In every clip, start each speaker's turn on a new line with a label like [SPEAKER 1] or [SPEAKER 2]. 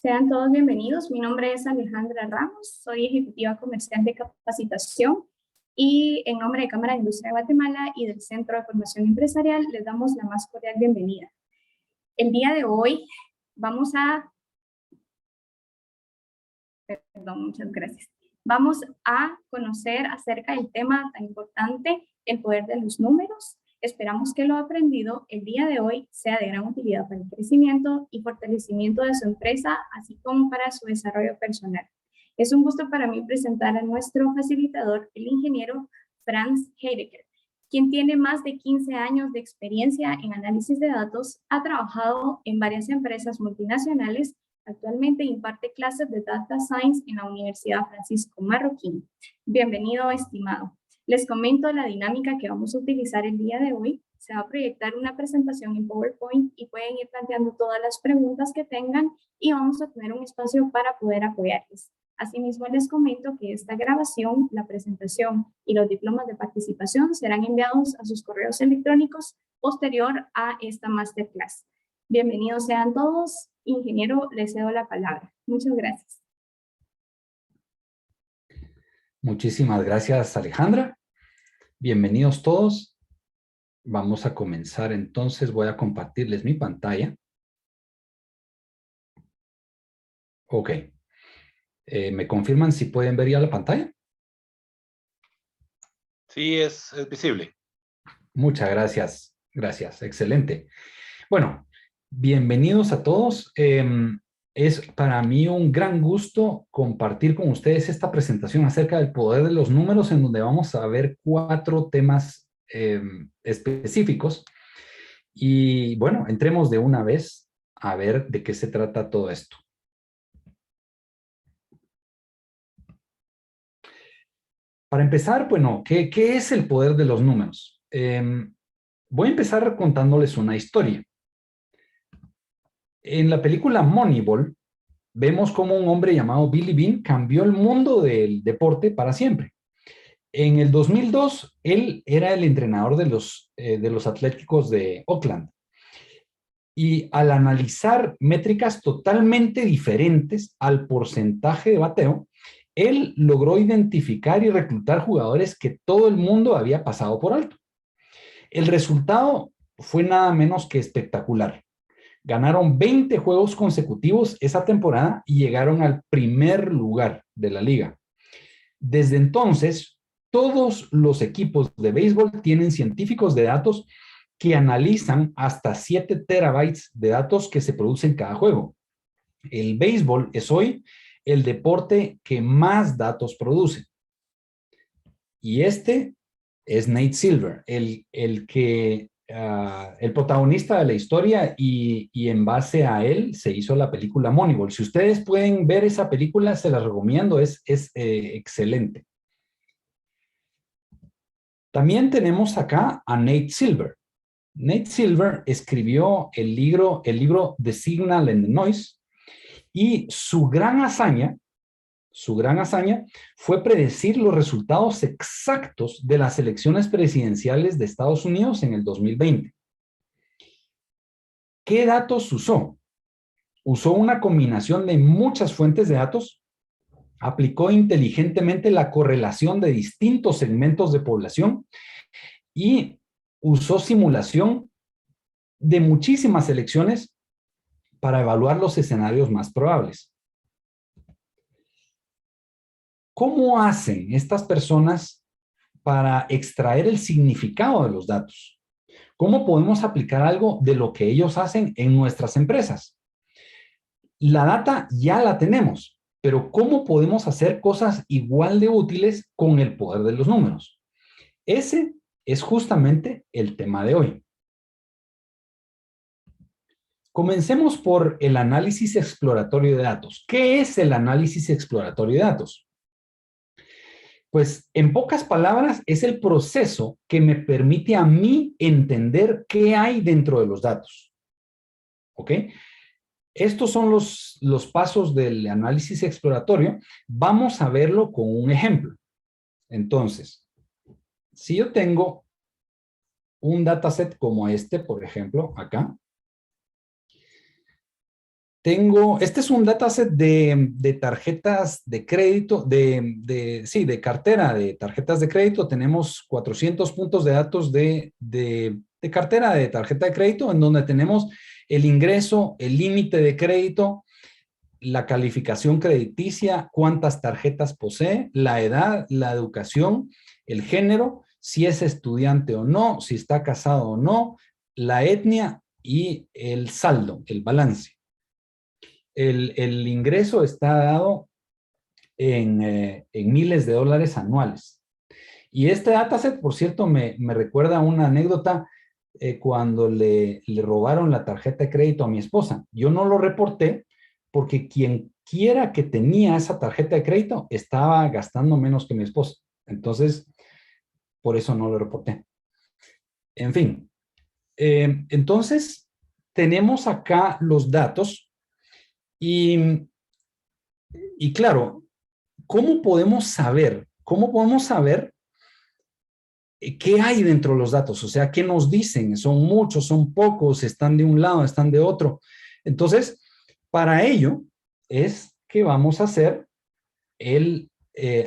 [SPEAKER 1] Sean todos bienvenidos. Mi nombre es Alejandra Ramos, soy ejecutiva comercial de capacitación y en nombre de Cámara de Industria de Guatemala y del Centro de Formación Empresarial les damos la más cordial bienvenida. El día de hoy vamos a... Perdón, muchas gracias. Vamos a conocer acerca del tema tan importante, el poder de los números. Esperamos que lo aprendido el día de hoy sea de gran utilidad para el crecimiento y fortalecimiento de su empresa, así como para su desarrollo personal. Es un gusto para mí presentar a nuestro facilitador, el ingeniero Franz Heidegger, quien tiene más de 15 años de experiencia en análisis de datos, ha trabajado en varias empresas multinacionales. Actualmente imparte clases de Data Science en la Universidad Francisco Marroquín. Bienvenido, estimado. Les comento la dinámica que vamos a utilizar el día de hoy. Se va a proyectar una presentación en PowerPoint y pueden ir planteando todas las preguntas que tengan y vamos a tener un espacio para poder apoyarles. Asimismo, les comento que esta grabación, la presentación y los diplomas de participación serán enviados a sus correos electrónicos posterior a esta masterclass. Bienvenidos sean todos. Ingeniero, le cedo la palabra. Muchas gracias.
[SPEAKER 2] Muchísimas gracias, Alejandra. Bienvenidos todos. Vamos a comenzar entonces. Voy a compartirles mi pantalla. Ok. ¿Me confirman si pueden ver ya la pantalla?
[SPEAKER 3] Sí, es visible.
[SPEAKER 2] Muchas gracias. Gracias. Excelente. Bueno, bienvenidos a todos. Es para mí un gran gusto compartir con ustedes esta presentación acerca del poder de los números, en donde vamos a ver 4 temas específicos. Y bueno, entremos de una vez a ver de qué se trata todo esto. Para empezar, bueno, ¿qué es el poder de los números? Voy a empezar contándoles una historia. En la película Moneyball, vemos cómo un hombre llamado Billy Beane cambió el mundo del deporte para siempre. En el 2002, él era el entrenador de los Atléticos de Oakland. Y al analizar métricas totalmente diferentes al porcentaje de bateo, él logró identificar y reclutar jugadores que todo el mundo había pasado por alto. El resultado fue nada menos que espectacular. Ganaron 20 juegos consecutivos esa temporada y llegaron al primer lugar de la liga. Desde entonces, todos los equipos de béisbol tienen científicos de datos que analizan hasta 7 terabytes de datos que se producen cada juego. El béisbol es hoy el deporte que más datos produce. Y este es Nate Silver, el protagonista de la historia, y en base a él se hizo la película Moneyball. Si ustedes pueden ver esa película, se la recomiendo, es excelente. También tenemos acá a Nate Silver. Nate Silver escribió el libro The Signal and the Noise, y su gran hazaña fue predecir los resultados exactos de las elecciones presidenciales de Estados Unidos en el 2020. ¿Qué datos usó? Usó una combinación de muchas fuentes de datos, aplicó inteligentemente la correlación de distintos segmentos de población y usó simulación de muchísimas elecciones para evaluar los escenarios más probables. ¿Cómo hacen estas personas para extraer el significado de los datos? ¿Cómo podemos aplicar algo de lo que ellos hacen en nuestras empresas? La data ya la tenemos, pero ¿cómo podemos hacer cosas igual de útiles con el poder de los números? Ese es justamente el tema de hoy. Comencemos por el análisis exploratorio de datos. ¿Qué es el análisis exploratorio de datos? Pues, en pocas palabras, es el proceso que me permite a mí entender qué hay dentro de los datos. ¿Ok? Estos son los pasos del análisis exploratorio. Vamos a verlo con un ejemplo. Entonces, si yo tengo un dataset como este, por ejemplo, acá, Este es un dataset de tarjetas de crédito, sí, de cartera de tarjetas de crédito. Tenemos 400 puntos de datos de cartera de tarjeta de crédito, en donde tenemos el ingreso, el límite de crédito, la calificación crediticia, cuántas tarjetas posee, la edad, la educación, el género, si es estudiante o no, si está casado o no, la etnia y el saldo, el balance. El ingreso está dado en miles de dólares anuales. Y este dataset, por cierto, me recuerda una anécdota cuando le robaron la tarjeta de crédito a mi esposa. Yo no lo reporté porque quien quiera que tenía esa tarjeta de crédito estaba gastando menos que mi esposa. Entonces, por eso no lo reporté. En fin, entonces tenemos acá los datos y claro, ¿cómo podemos saber? ¿Cómo podemos saber qué hay dentro de los datos? O sea, ¿qué nos dicen? ¿Son muchos, son pocos, están de un lado, están de otro? Entonces, para ello es que vamos a hacer el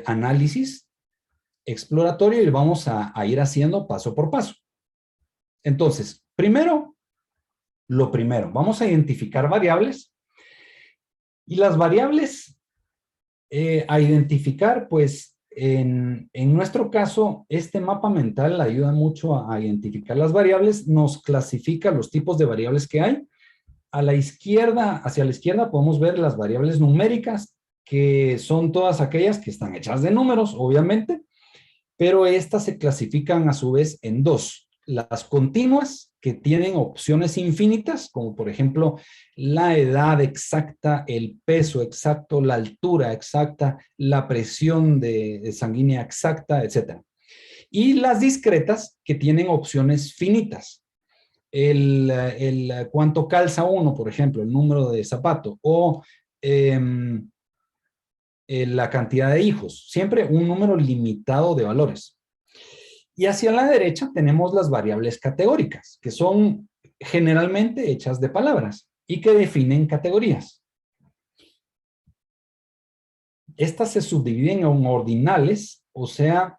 [SPEAKER 2] análisis exploratorio y vamos a ir haciendo paso por paso. Entonces, lo primero, vamos a identificar variables y las variables a identificar, pues en nuestro caso, este mapa mental ayuda mucho a identificar las variables, nos clasifica los tipos de variables que hay. A la izquierda, hacia la izquierda podemos ver las variables numéricas, que son todas aquellas que están hechas de números, obviamente, pero estas se clasifican a su vez en dos. Las continuas, que tienen opciones infinitas, como por ejemplo la edad exacta, el peso exacto, la altura exacta, la presión sanguínea exacta, etc. Y las discretas, que tienen opciones finitas. Cuánto calza uno, por ejemplo, el número de zapato, o la cantidad de hijos. Siempre un número limitado de valores. Y hacia la derecha tenemos las variables categóricas, que son generalmente hechas de palabras y que definen categorías. Estas se subdividen en ordinales, o sea,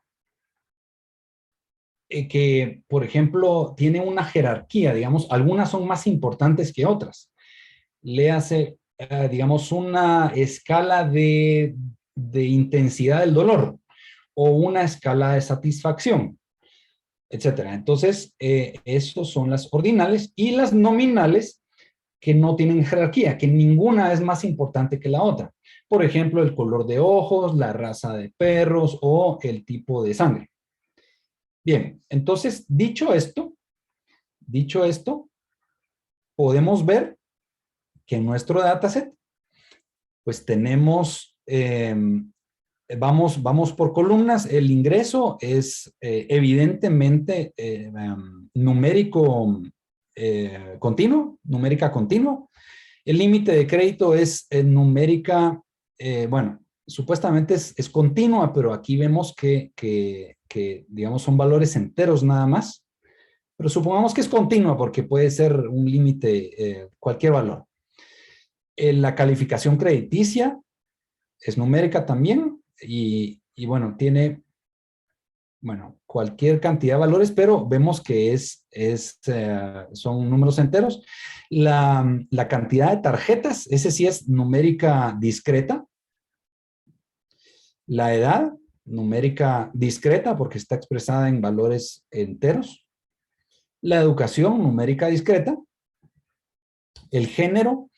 [SPEAKER 2] que, por ejemplo, tienen una jerarquía, digamos, algunas son más importantes que otras. Léase, digamos, una escala de intensidad del dolor o una escala de satisfacción, etcétera. Entonces, esos son las ordinales y las nominales, que no tienen jerarquía, que ninguna es más importante que la otra. Por ejemplo, el color de ojos, la raza de perros o el tipo de sangre. Bien, entonces, dicho esto, podemos ver que en nuestro dataset, pues tenemos, vamos por columnas. El ingreso es evidentemente numérica continua. El límite de crédito es numérica, bueno, supuestamente es continua, pero aquí vemos que, digamos, son valores enteros nada más. Pero supongamos que es continua porque puede ser un límite, cualquier valor. La calificación crediticia es numérica también y bueno, tiene, bueno, cualquier cantidad de valores, pero vemos que son números enteros. La cantidad de tarjetas, ese sí es numérica discreta. La edad, numérica discreta porque está expresada en valores enteros. La educación, numérica discreta. El género,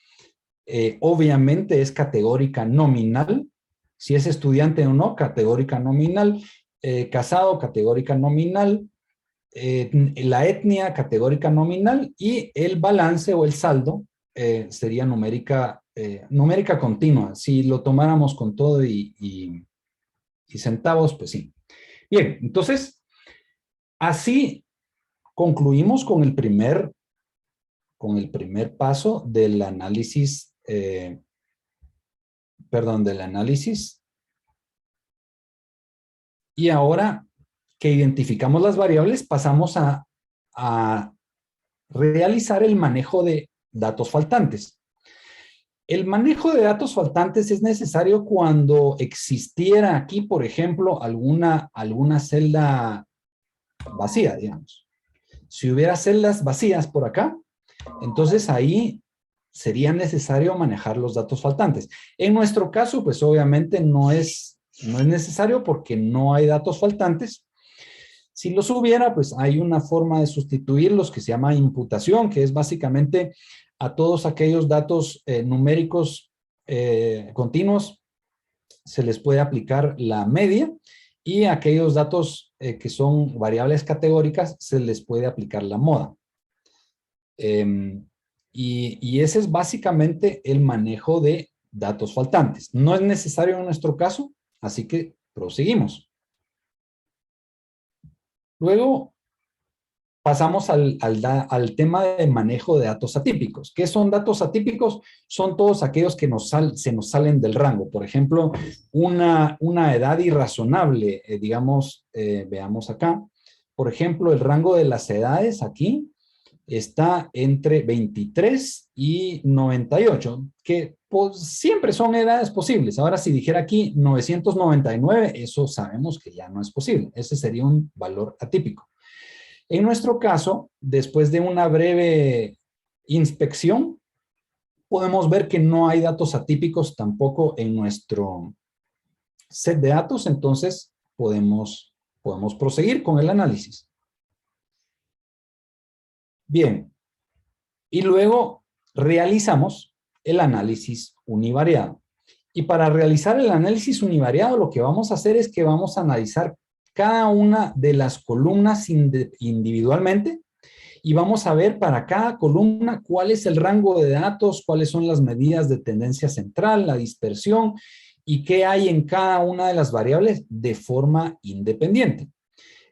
[SPEAKER 2] obviamente es categórica nominal. Si es estudiante o no, categórica nominal. Casado, categórica nominal. La etnia, categórica nominal. Y el balance o el saldo sería numérica continua. Si lo tomáramos con todo y centavos, pues sí. Bien, entonces, así concluimos con el primer paso del análisis, del análisis. Y ahora que identificamos las variables, pasamos a realizar el manejo de datos faltantes. El manejo de datos faltantes es necesario cuando existiera aquí, por ejemplo, alguna celda vacía, digamos. Si hubiera celdas vacías por acá, entonces ahí sería necesario manejar los datos faltantes. En nuestro caso, pues obviamente no es necesario porque no hay datos faltantes. Si los hubiera, pues hay una forma de sustituirlos que se llama imputación, que es básicamente a todos aquellos datos numéricos continuos se les puede aplicar la media y a aquellos datos que son variables categóricas se les puede aplicar la moda. Y ese es básicamente el manejo de datos faltantes. No es necesario en nuestro caso, así que proseguimos. Luego pasamos al tema de manejo de datos atípicos. ¿Qué son datos atípicos? Son todos aquellos que se nos salen del rango. Por ejemplo, una edad irrazonable, digamos, veamos acá. Por ejemplo, el rango de las edades aquí está entre 23 y 98, que pues, siempre son edades posibles. Ahora, si dijera aquí 999, eso sabemos que ya no es posible. Ese sería un valor atípico. En nuestro caso, después de una breve inspección, podemos ver que no hay datos atípicos tampoco en nuestro set de datos, entonces podemos proseguir con el análisis. Bien, y luego realizamos el análisis univariado. Y para realizar el análisis univariado, lo que vamos a hacer es que vamos a analizar cada una de las columnas individualmente y vamos a ver para cada columna cuál es el rango de datos, cuáles son las medidas de tendencia central, la dispersión y qué hay en cada una de las variables de forma independiente.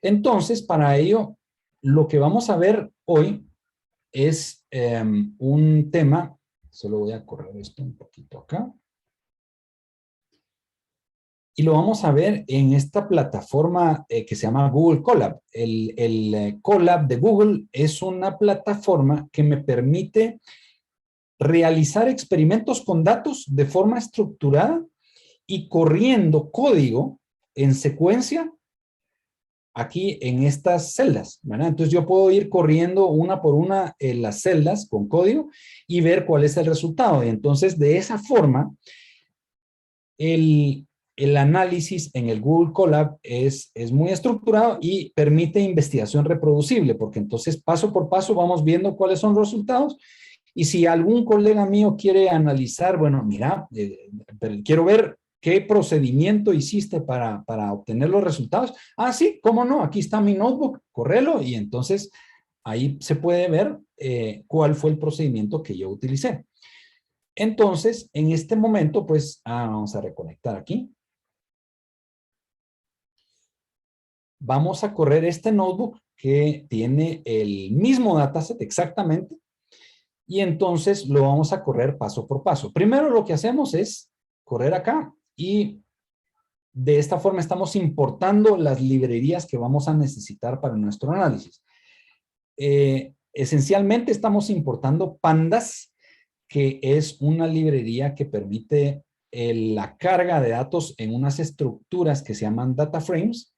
[SPEAKER 2] Entonces, para ello, lo que vamos a ver hoy es un tema, solo voy a correr esto un poquito acá. Y lo vamos a ver en esta plataforma que se llama Google Colab. El Colab de Google es una plataforma que me permite realizar experimentos con datos de forma estructurada y corriendo código en secuencia aquí en estas celdas, ¿verdad? Entonces yo puedo ir corriendo una por una las celdas con código y ver cuál es el resultado. Y entonces de esa forma, el análisis en el Google Colab es muy estructurado y permite investigación reproducible, porque entonces paso por paso vamos viendo cuáles son los resultados. Y si algún colega mío quiere analizar, bueno, mira, quiero ver qué procedimiento hiciste para obtener los resultados. Ah, sí, cómo no, aquí está mi notebook, córrelo y entonces ahí se puede ver cuál fue el procedimiento que yo utilicé. Entonces, en este momento, pues, vamos a reconectar aquí. Vamos a correr este notebook que tiene el mismo dataset exactamente. Y entonces lo vamos a correr paso por paso. Primero lo que hacemos es correr acá y de esta forma estamos importando las librerías que vamos a necesitar para nuestro análisis. Esencialmente estamos importando Pandas, que es una librería que permite la carga de datos en unas estructuras que se llaman data frames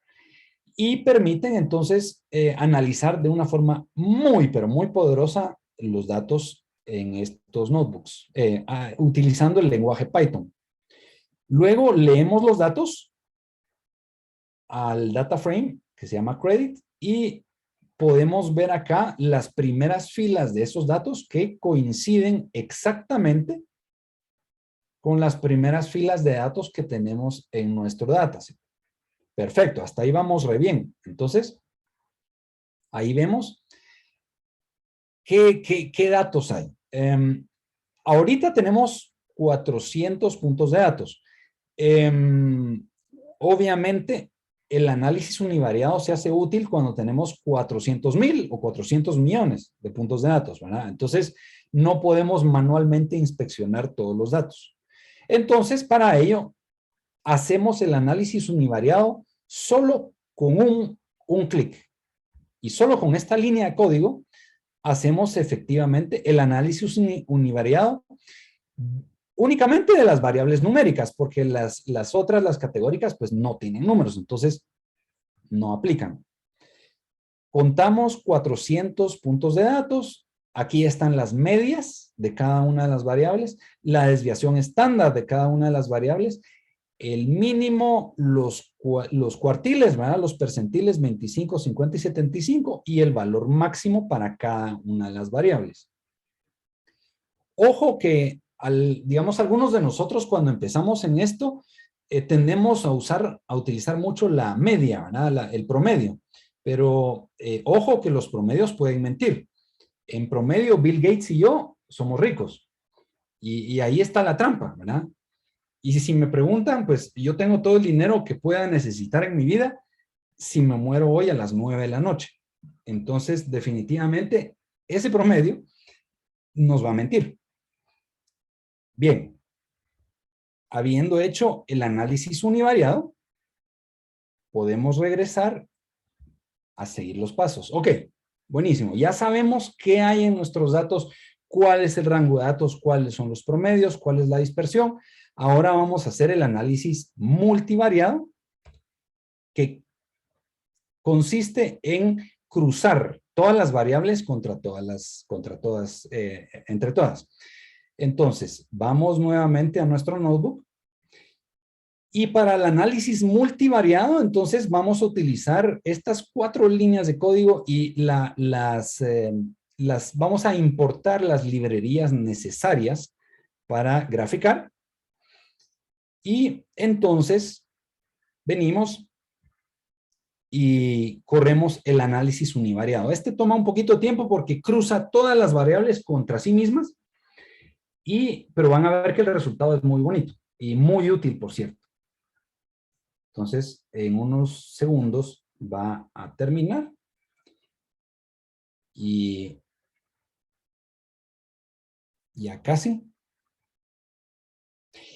[SPEAKER 2] y permiten entonces analizar de una forma muy, pero muy poderosa los datos en estos notebooks, utilizando el lenguaje Python. Luego leemos los datos al data frame, que se llama credit, y podemos ver acá las primeras filas de esos datos que coinciden exactamente con las primeras filas de datos que tenemos en nuestro dataset. Perfecto, hasta ahí vamos re bien. Entonces, ahí vemos qué datos hay. Ahorita tenemos 400 puntos de datos. Obviamente, el análisis univariado se hace útil cuando tenemos 400,000 o 400 millones de puntos de datos, ¿verdad? Entonces, no podemos manualmente inspeccionar todos los datos. Entonces, para ello, hacemos el análisis univariado solo con un clic. Y solo con esta línea de código hacemos efectivamente el análisis univariado únicamente de las variables numéricas, porque las otras, las categóricas, pues no tienen números, entonces no aplican. Contamos 400 puntos de datos. Aquí están las medias de cada una de las variables, la desviación estándar de cada una de las variables, el mínimo, los cuartiles, ¿verdad? Los percentiles 25, 50 y 75 y el valor máximo para cada una de las variables. Ojo que, digamos, algunos de nosotros cuando empezamos en esto, tendemos a utilizar mucho la media, ¿verdad? El promedio. Pero ojo que los promedios pueden mentir. En promedio, Bill Gates y yo somos ricos. Y ahí está la trampa, ¿verdad? Y si me preguntan, pues yo tengo todo el dinero que pueda necesitar en mi vida si me muero hoy a las 9 de la noche. Entonces, definitivamente, ese promedio nos va a mentir. Bien, habiendo hecho el análisis univariado, podemos regresar a seguir los pasos. Ok, buenísimo. Ya sabemos qué hay en nuestros datos, cuál es el rango de datos, cuáles son los promedios, cuál es la dispersión. Ahora vamos a hacer el análisis multivariado, que consiste en cruzar todas las variables entre todas. Entonces, vamos nuevamente a nuestro notebook. Y para el análisis multivariado, entonces vamos a utilizar estas 4 líneas de código y vamos a importar las librerías necesarias para graficar. Y entonces venimos y corremos el análisis univariado. Este toma un poquito de tiempo porque cruza todas las variables contra sí mismas, pero van a ver que el resultado es muy bonito y muy útil, por cierto. Entonces, en unos segundos va a terminar. Y ya casi.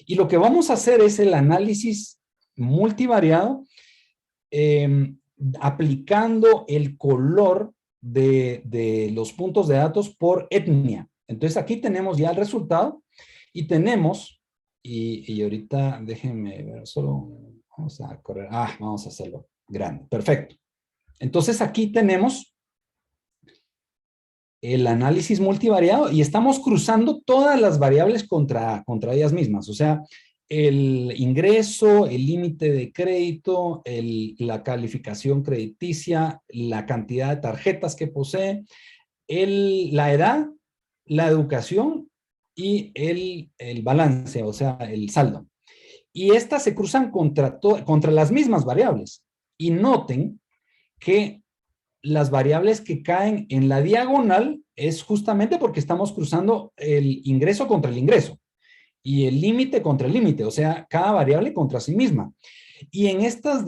[SPEAKER 2] Y lo que vamos a hacer es el análisis multivariado aplicando el color de los puntos de datos por etnia. Entonces, aquí tenemos ya el resultado y tenemos, y ahorita déjenme ver, solo vamos a correr, vamos a hacerlo grande, perfecto. Entonces, aquí tenemos el análisis multivariado y estamos cruzando todas las variables contra ellas mismas, o sea, el ingreso, el límite de crédito, la calificación crediticia, la cantidad de tarjetas que posee, la edad, la educación y el balance, o sea, el saldo. Y estas se cruzan contra las mismas variables. Y noten que las variables que caen en la diagonal es justamente porque estamos cruzando el ingreso contra el ingreso y el límite contra el límite, o sea, cada variable contra sí misma. Y en estas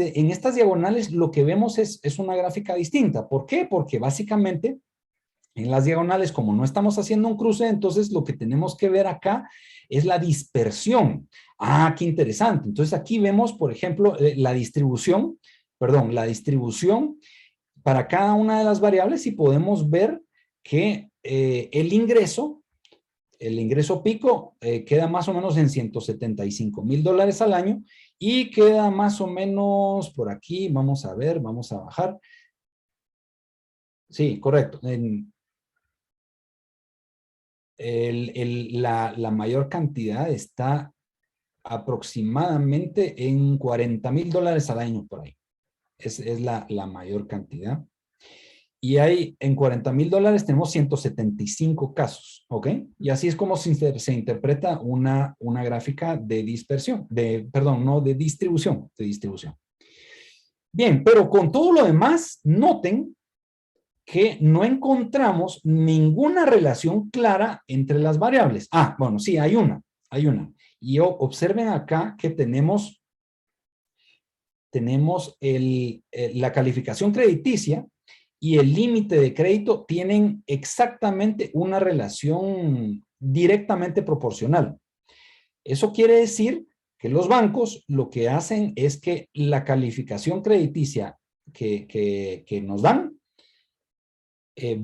[SPEAKER 2] diagonales lo que vemos es una gráfica distinta. ¿Por qué? Porque básicamente en las diagonales, como no estamos haciendo un cruce, entonces lo que tenemos que ver acá es la dispersión. Qué interesante. Entonces aquí vemos, por ejemplo, la distribución para cada una de las variables y podemos ver que el ingreso pico queda más o menos en $175,000 al año y queda más o menos por aquí, vamos a ver, vamos a bajar. Sí, correcto. La mayor cantidad está aproximadamente en $40,000 al año por ahí. Es la mayor cantidad. Y en $40,000 tenemos 175 casos, ¿ok? Y así es como se interpreta una gráfica de dispersión, no, de distribución. Bien, pero con todo lo demás, noten que no encontramos ninguna relación clara entre las variables. Bueno, sí, hay una. Y observen acá que tenemos la calificación crediticia y el límite de crédito tienen exactamente una relación directamente proporcional. Eso quiere decir que los bancos lo que hacen es que la calificación crediticia que nos dan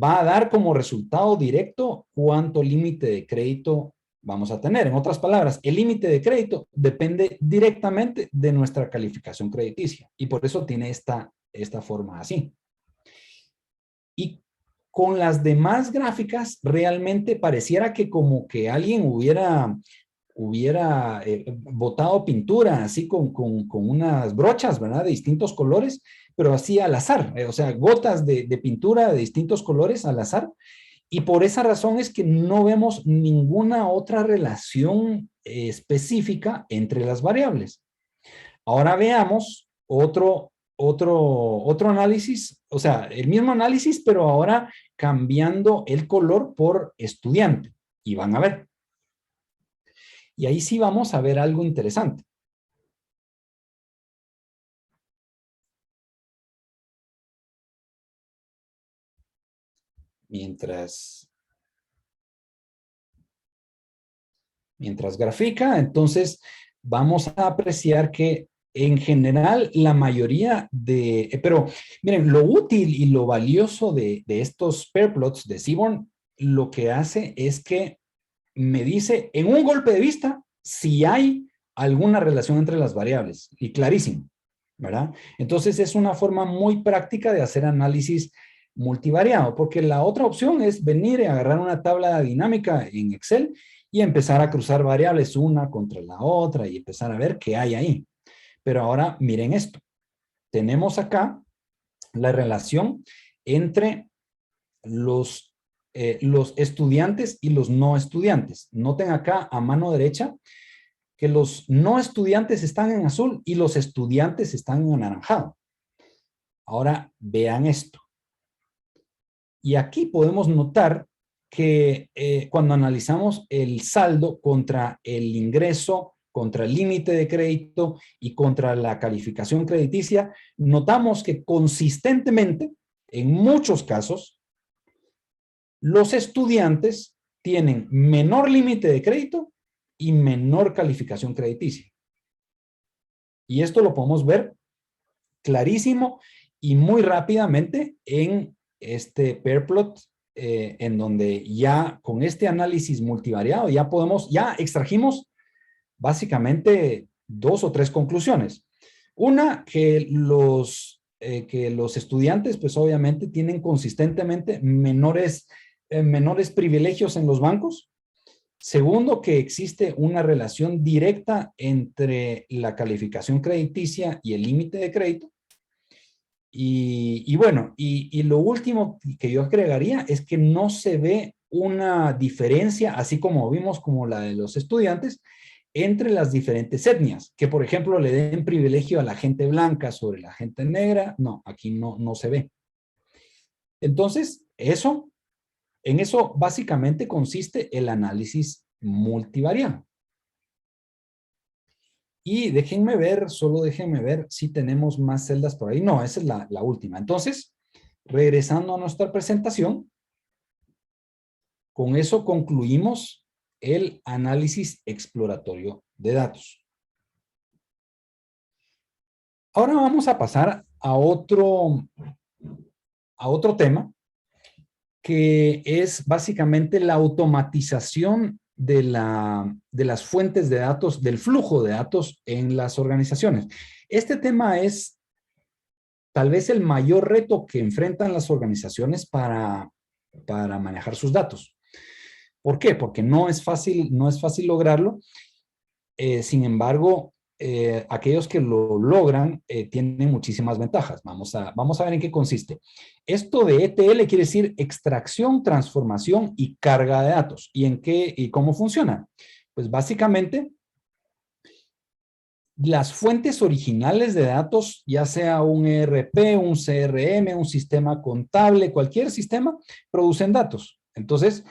[SPEAKER 2] va a dar como resultado directo cuánto límite de crédito vamos a tener. En otras palabras, el límite de crédito depende directamente de nuestra calificación crediticia y por eso tiene esta forma así. Y con las demás gráficas realmente pareciera que como que alguien hubiera botado pintura así con unas brochas, ¿verdad? De distintos colores, pero así al azar, o sea, gotas de pintura de distintos colores al azar. Y por esa razón es que no vemos ninguna otra relación específica entre las variables. Ahora veamos otro análisis, o sea, el mismo análisis, pero ahora cambiando el color por estudiante. Y van a ver. Y ahí sí vamos a ver algo interesante. Mientras grafica, entonces vamos a apreciar que en general la mayoría pero miren, lo útil y lo valioso de estos pair plots de Seaborn, lo que hace es que me dice en un golpe de vista si hay alguna relación entre las variables, y clarísimo, ¿verdad? Entonces es una forma muy práctica de hacer análisis multivariado, porque la otra opción es venir y agarrar una tabla dinámica en Excel y empezar a cruzar variables una contra la otra y empezar a ver qué hay ahí. Pero ahora miren esto. Tenemos acá la relación entre los estudiantes y los no estudiantes. Noten acá a mano derecha que los no estudiantes están en azul y los estudiantes están en anaranjado. Ahora vean esto. Y aquí podemos notar que cuando analizamos el saldo contra el ingreso, contra el límite de crédito y contra la calificación crediticia, notamos que consistentemente, en muchos casos, los estudiantes tienen menor límite de crédito y menor calificación crediticia. Y esto lo podemos ver clarísimo y muy rápidamente en este pair plot, en donde ya con este análisis multivariado ya extrajimos básicamente 2 o 3 conclusiones. Una, que los estudiantes pues obviamente tienen consistentemente menores privilegios en los bancos. Segundo, que existe una relación directa entre la calificación crediticia y el límite de crédito. Y bueno, y lo último que yo agregaría es que no se ve una diferencia, así como vimos como la de los estudiantes, entre las diferentes etnias, que por ejemplo le den privilegio a la gente blanca sobre la gente negra. No, aquí no se ve. Entonces, en eso básicamente consiste el análisis multivariado. Y solo déjenme ver si tenemos más celdas por ahí. No, esa es la última. Entonces, regresando a nuestra presentación, con eso concluimos el análisis exploratorio de datos. Ahora vamos a pasar a otro tema, que es básicamente la automatización de las fuentes de datos, del flujo de datos en las organizaciones. Este tema es tal vez el mayor reto que enfrentan las organizaciones para manejar sus datos. ¿Por qué? Porque no es fácil lograrlo. Sin embargo, aquellos que lo logran tienen muchísimas ventajas. Vamos a ver en qué consiste. Esto de ETL quiere decir extracción, transformación y carga de datos. ¿Y cómo funciona? Pues básicamente, las fuentes originales de datos, ya sea un ERP, un CRM, un sistema contable, cualquier sistema, producen datos. Entonces,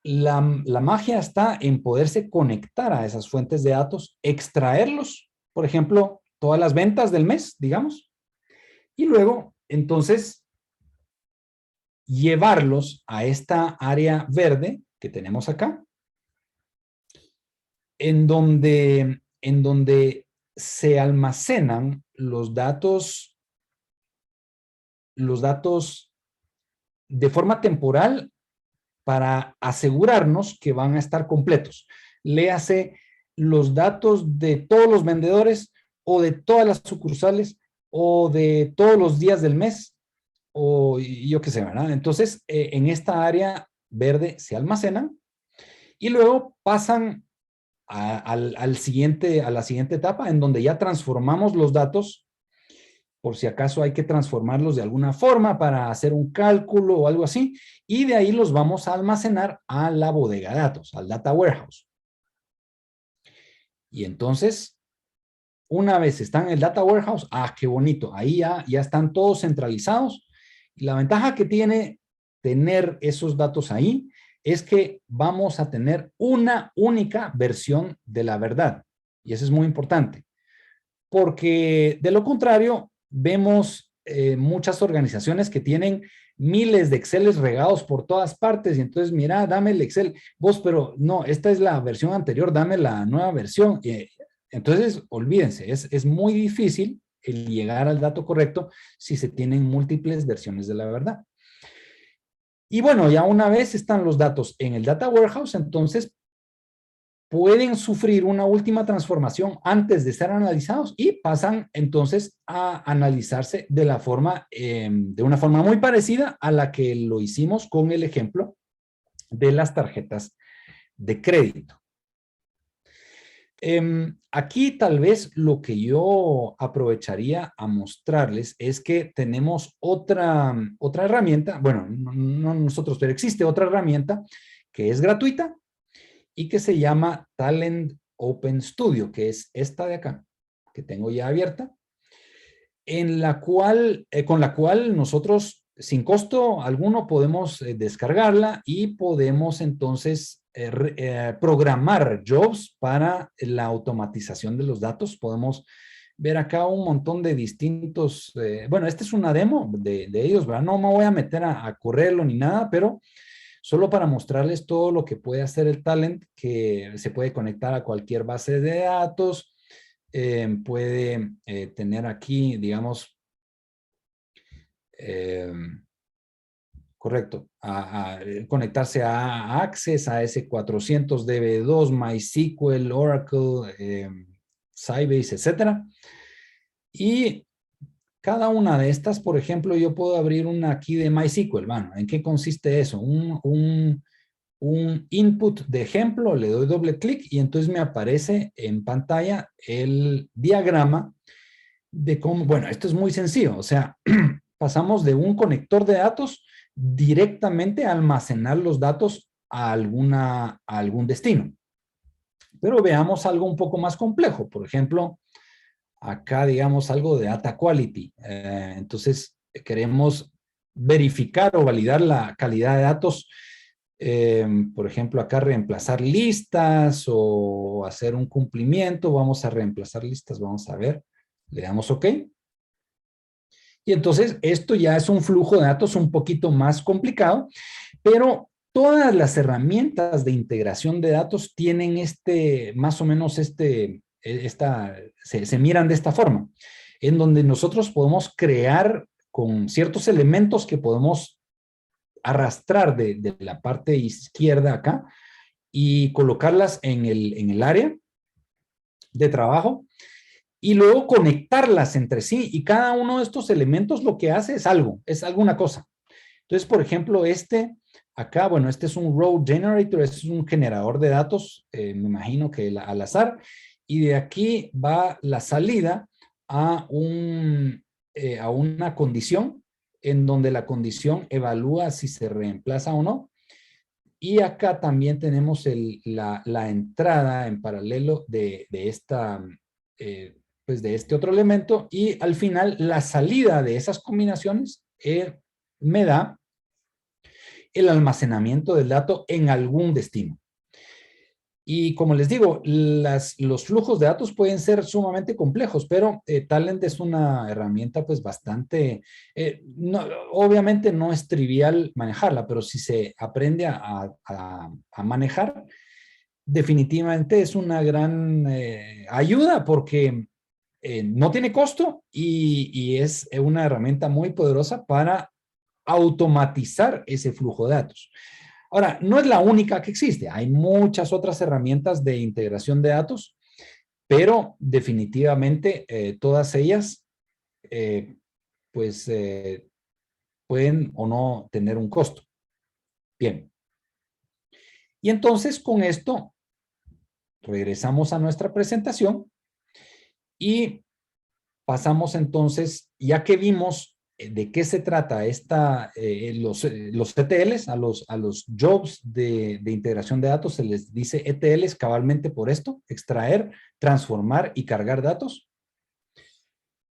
[SPEAKER 2] la magia está en poderse conectar a esas fuentes de datos, extraerlos, por ejemplo, todas las ventas del mes, digamos, y luego, entonces, llevarlos a esta área verde que tenemos acá, en donde se almacenan los datos de forma temporal para asegurarnos que van a estar completos. Léase los datos de todos los vendedores o de todas las sucursales o de todos los días del mes o yo qué sé, ¿verdad? Entonces, en esta área verde se almacenan y luego pasan a la siguiente etapa en donde ya transformamos los datos, por si acaso hay que transformarlos de alguna forma para hacer un cálculo o algo así, y de ahí los vamos a almacenar a la bodega de datos, al data warehouse. Y entonces, una vez están en el data warehouse, qué bonito, ahí ya están todos centralizados. Y la ventaja que tiene tener esos datos ahí es que vamos a tener una única versión de la verdad. Y eso es muy importante. Porque de lo contrario, vemos muchas organizaciones que tienen miles de Exceles regados por todas partes y entonces, mira, dame el Excel, vos, pero no, esta es la versión anterior, dame la nueva versión. Entonces, olvídense, es muy difícil el llegar al dato correcto si se tienen múltiples versiones de la verdad. Y bueno, ya una vez están los datos en el Data Warehouse, entonces pueden sufrir una última transformación antes de ser analizados y pasan entonces a analizarse de una forma muy parecida a la que lo hicimos con el ejemplo de las tarjetas de crédito. Aquí tal vez lo que yo aprovecharía a mostrarles es que tenemos otra herramienta, bueno, no nosotros, pero existe otra herramienta que es gratuita y que se llama Talent Open Studio, que es esta de acá, que tengo ya abierta, con la cual nosotros sin costo alguno podemos descargarla y podemos entonces programar jobs para la automatización de los datos. Podemos ver acá un montón de distintos, bueno, esta es una demo de ellos, ¿verdad? No me voy a meter a correrlo ni nada, pero solo para mostrarles todo lo que puede hacer el Talent, que se puede conectar a cualquier base de datos, puede tener aquí, digamos, correcto, conectarse a Access, a S400, DB2, MySQL, Oracle, Sybase, etcétera. Y cada una de estas, por ejemplo, yo puedo abrir una aquí de MySQL. Bueno, ¿en qué consiste eso? Un input de ejemplo, le doy doble clic y entonces me aparece en pantalla el diagrama de cómo, bueno, esto es muy sencillo, o sea, pasamos de un conector de datos directamente a almacenar los datos a algún destino. Pero veamos algo un poco más complejo, por ejemplo, acá digamos algo de data quality. Entonces queremos verificar o validar la calidad de datos. Por ejemplo, acá reemplazar listas o hacer un cumplimiento. Vamos a reemplazar listas, vamos a ver. Le damos OK. Y entonces esto ya es un flujo de datos un poquito más complicado, pero todas las herramientas de integración de datos tienen más o menos se miran de esta forma, en donde nosotros podemos crear con ciertos elementos que podemos arrastrar de la parte izquierda acá y colocarlas en el área de trabajo y luego conectarlas entre sí y cada uno de estos elementos lo que hace es alguna cosa. Entonces, por ejemplo, acá, bueno, este es un row generator, este es un generador de datos, me imagino que al azar, y de aquí va la salida a una condición en donde la condición evalúa si se reemplaza o no. Y acá también tenemos la entrada en paralelo de este otro elemento y al final la salida de esas combinaciones me da el almacenamiento del dato en algún destino. Y como les digo, los flujos de datos pueden ser sumamente complejos, pero Talent es una herramienta pues bastante, obviamente no es trivial manejarla, pero si se aprende a manejar, definitivamente es una gran ayuda porque no tiene costo y es una herramienta muy poderosa para automatizar ese flujo de datos. Ahora, no es la única que existe. Hay muchas otras herramientas de integración de datos, pero definitivamente todas ellas pues pueden o no tener un costo. Bien. Y entonces con esto regresamos a nuestra presentación y pasamos entonces, ya que vimos de qué se trata los ETLs, a los jobs de integración de datos, se les dice ETLs cabalmente por esto, extraer, transformar y cargar datos.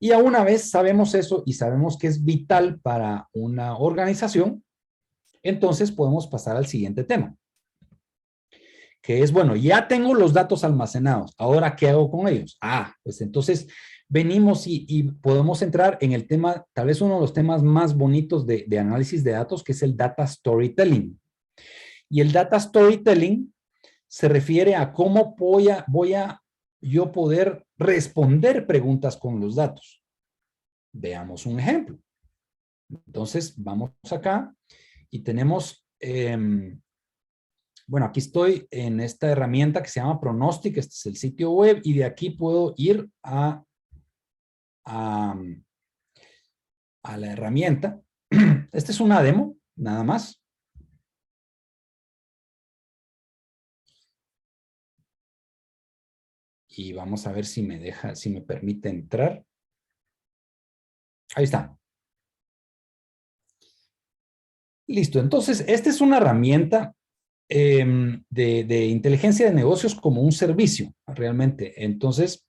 [SPEAKER 2] Y a una vez sabemos eso y sabemos que es vital para una organización, entonces podemos pasar al siguiente tema, que es, bueno, ya tengo los datos almacenados, ¿ahora qué hago con ellos? Pues entonces venimos y podemos entrar en el tema, tal vez uno de los temas más bonitos de análisis de datos, que es el data storytelling. Y el data storytelling se refiere a cómo voy a yo poder responder preguntas con los datos. Veamos un ejemplo. Entonces, vamos acá y tenemos, bueno, aquí estoy en esta herramienta que se llama Pronostic, este es el sitio web, y de aquí puedo ir a la herramienta. Esta es una demo, nada más. Y vamos a ver si me deja, si me permite entrar. Ahí está. Listo, entonces, esta es una herramienta de inteligencia de negocios como un servicio, realmente. Entonces,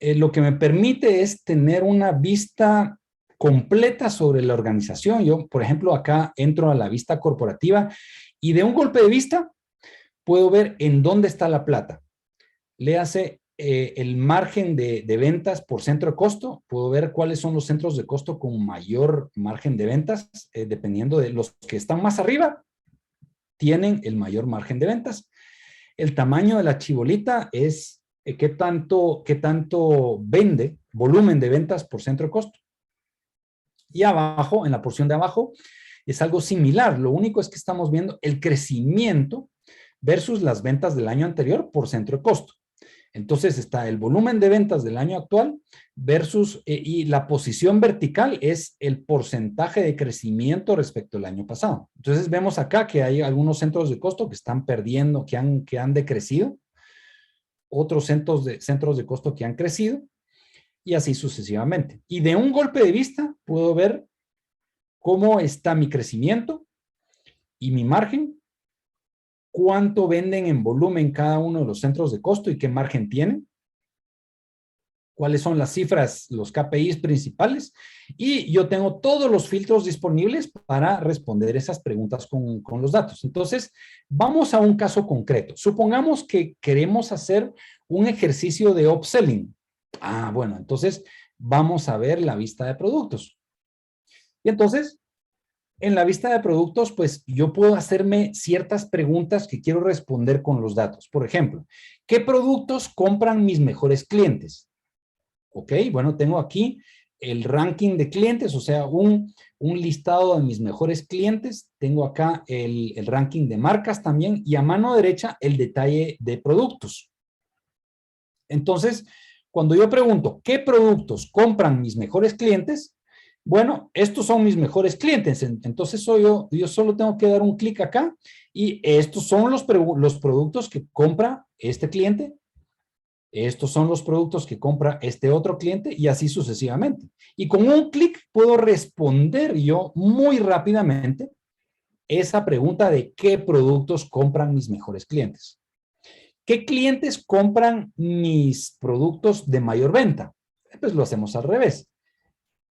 [SPEAKER 2] lo que me permite es tener una vista completa sobre la organización. Yo, por ejemplo, acá entro a la vista corporativa y de un golpe de vista puedo ver en dónde está la plata. Léase el margen de ventas por centro de costo. Puedo ver cuáles son los centros de costo con mayor margen de ventas, dependiendo de los que están más arriba, tienen el mayor margen de ventas. El tamaño de la chibolita es qué tanto vende, volumen de ventas por centro de costo. Y abajo, en la porción de abajo, es algo similar. Lo único es que estamos viendo el crecimiento versus las ventas del año anterior por centro de costo. Entonces está el volumen de ventas del año actual versus, y la posición vertical es el porcentaje de crecimiento respecto al año pasado. Entonces vemos acá que hay algunos centros de costo que están perdiendo, que han decrecido, otros centros de costo que han crecido, y así sucesivamente. Y de un golpe de vista puedo ver cómo está mi crecimiento y mi margen, cuánto venden en volumen cada uno de los centros de costo y qué margen tienen, cuáles son las cifras, los KPIs principales, y yo tengo todos los filtros disponibles para responder esas preguntas con los datos. Entonces, vamos a un caso concreto. Supongamos que queremos hacer un ejercicio de upselling. Bueno, entonces vamos a ver la vista de productos. Y entonces, en la vista de productos, pues yo puedo hacerme ciertas preguntas que quiero responder con los datos. Por ejemplo, ¿qué productos compran mis mejores clientes? Ok, bueno, tengo aquí el ranking de clientes, o sea, un listado de mis mejores clientes. Tengo acá el ranking de marcas también y a mano derecha el detalle de productos. Entonces, cuando yo pregunto, ¿qué productos compran mis mejores clientes? Bueno, estos son mis mejores clientes. Entonces, yo solo tengo que dar un clic acá y estos son los productos que compra este cliente. Estos son los productos que compra este otro cliente y así sucesivamente. Y con un clic puedo responder yo muy rápidamente esa pregunta de qué productos compran mis mejores clientes. ¿Qué clientes compran mis productos de mayor venta? Pues lo hacemos al revés.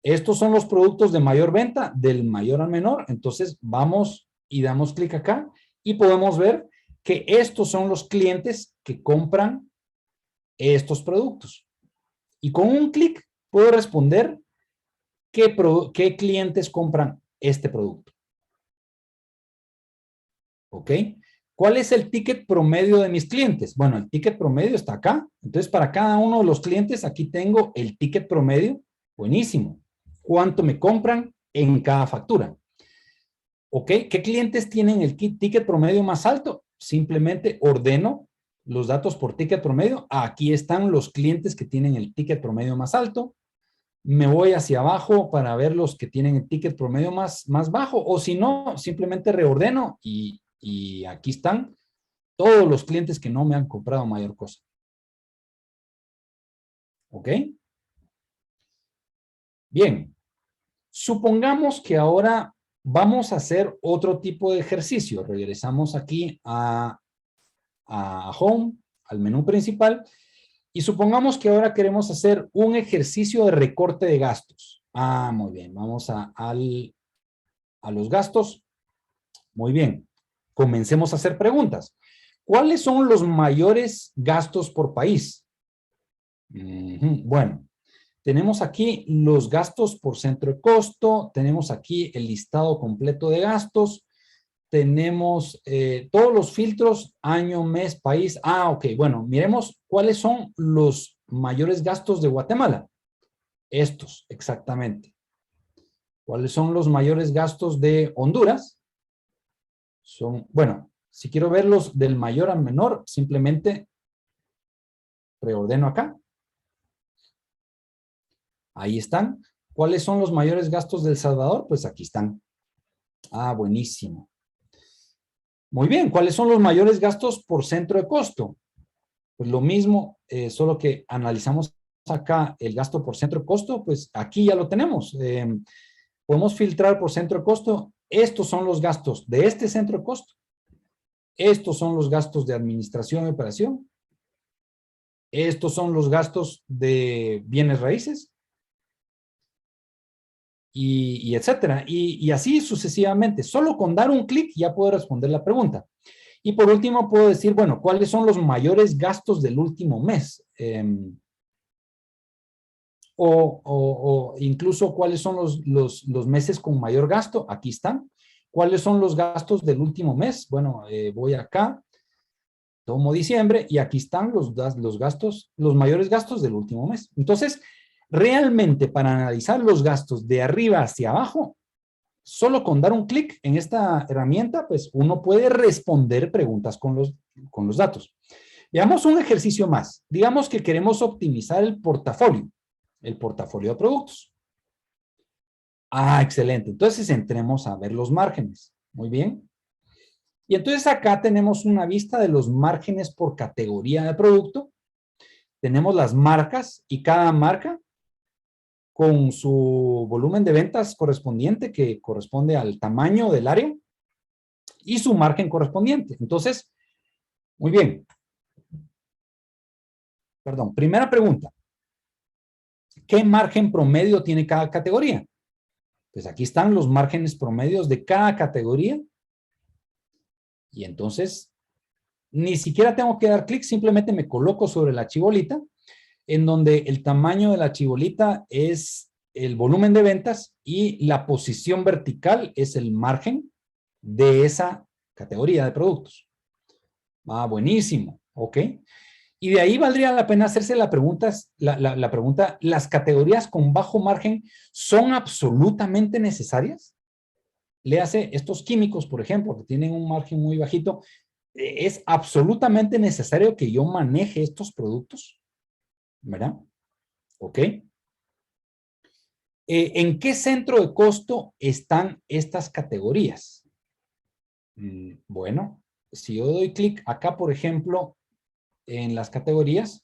[SPEAKER 2] Estos son los productos de mayor venta, del mayor al menor. Entonces vamos y damos clic acá y podemos ver que estos son los clientes que compran estos productos. Y con un clic puedo responder qué clientes compran este producto. ¿Ok? ¿Cuál es el ticket promedio de mis clientes? Bueno, el ticket promedio está acá. Entonces, para cada uno de los clientes, aquí tengo el ticket promedio. Buenísimo. ¿Cuánto me compran en cada factura? ¿Ok? ¿Qué clientes tienen el ticket promedio más alto? Simplemente ordeno los datos por ticket promedio. Aquí están los clientes que tienen el ticket promedio más alto. Me voy hacia abajo para ver los que tienen el ticket promedio más bajo, o si no, simplemente reordeno y aquí están todos los clientes que no me han comprado mayor cosa. ¿Ok? Bien. Supongamos que ahora vamos a hacer otro tipo de ejercicio. Regresamos aquí a Home, al menú principal, y supongamos que ahora queremos hacer un ejercicio de recorte de gastos. Muy bien. Vamos a los gastos. Muy bien. Comencemos a hacer preguntas. ¿Cuáles son los mayores gastos por país? Bueno, tenemos aquí los gastos por centro de costo, tenemos aquí el listado completo de gastos, tenemos todos los filtros, año, mes, país. Ok, bueno, miremos cuáles son los mayores gastos de Guatemala. Estos, exactamente. ¿Cuáles son los mayores gastos de Honduras? Bueno, si quiero verlos del mayor al menor, simplemente reordeno acá. Ahí están. ¿Cuáles son los mayores gastos de El Salvador? Pues aquí están. Buenísimo. Muy bien. ¿Cuáles son los mayores gastos por centro de costo? Pues lo mismo, solo que analizamos acá el gasto por centro de costo, pues aquí ya lo tenemos. Podemos filtrar por centro de costo. Estos son los gastos de este centro de costo. Estos son los gastos de administración y operación. Estos son los gastos de bienes raíces. Y etcétera. Y así sucesivamente. Solo con dar un clic ya puedo responder la pregunta. Y por último puedo decir, bueno, ¿cuáles son los mayores gastos del último mes? O incluso cuáles son los meses con mayor gasto. Aquí están. ¿Cuáles son los gastos del último mes? Bueno, voy acá, tomo diciembre y aquí están los gastos, los mayores gastos del último mes. Entonces, realmente para analizar los gastos de arriba hacia abajo, solo con dar un clic en esta herramienta, pues uno puede responder preguntas con los datos. Veamos un ejercicio más. Digamos que queremos optimizar el portafolio de productos. Excelente. Entonces entremos a ver los márgenes. Muy bien. Y entonces acá tenemos una vista de los márgenes por categoría de producto. Tenemos las marcas y cada marca con su volumen de ventas correspondiente que corresponde al tamaño del área y su margen correspondiente. Entonces, muy bien. Perdón, primera pregunta. ¿Qué margen promedio tiene cada categoría? Pues aquí están los márgenes promedios de cada categoría. Y entonces, ni siquiera tengo que dar clic, simplemente me coloco sobre la chibolita, en donde el tamaño de la chibolita es el volumen de ventas y la posición vertical es el margen de esa categoría de productos. Buenísimo, ¿ok? Y de ahí valdría la pena hacerse la pregunta, ¿las categorías con bajo margen son absolutamente necesarias? Léase estos químicos, por ejemplo, que tienen un margen muy bajito. ¿Es absolutamente necesario que yo maneje estos productos? ¿Verdad? ¿Ok? ¿En qué centro de costo están estas categorías? Bueno, si yo doy clic acá, por ejemplo, en las categorías,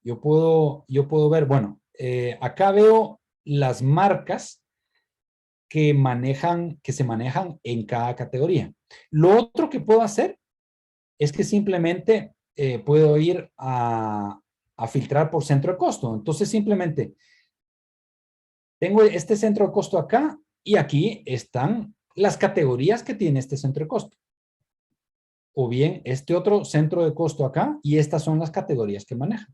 [SPEAKER 2] yo puedo ver, bueno, acá veo las marcas que se manejan en cada categoría. Lo otro que puedo hacer es que simplemente puedo ir a filtrar por centro de costo. Entonces, simplemente tengo este centro de costo acá y aquí están las categorías que tiene este centro de costo. O bien este otro centro de costo acá y estas son las categorías que maneja.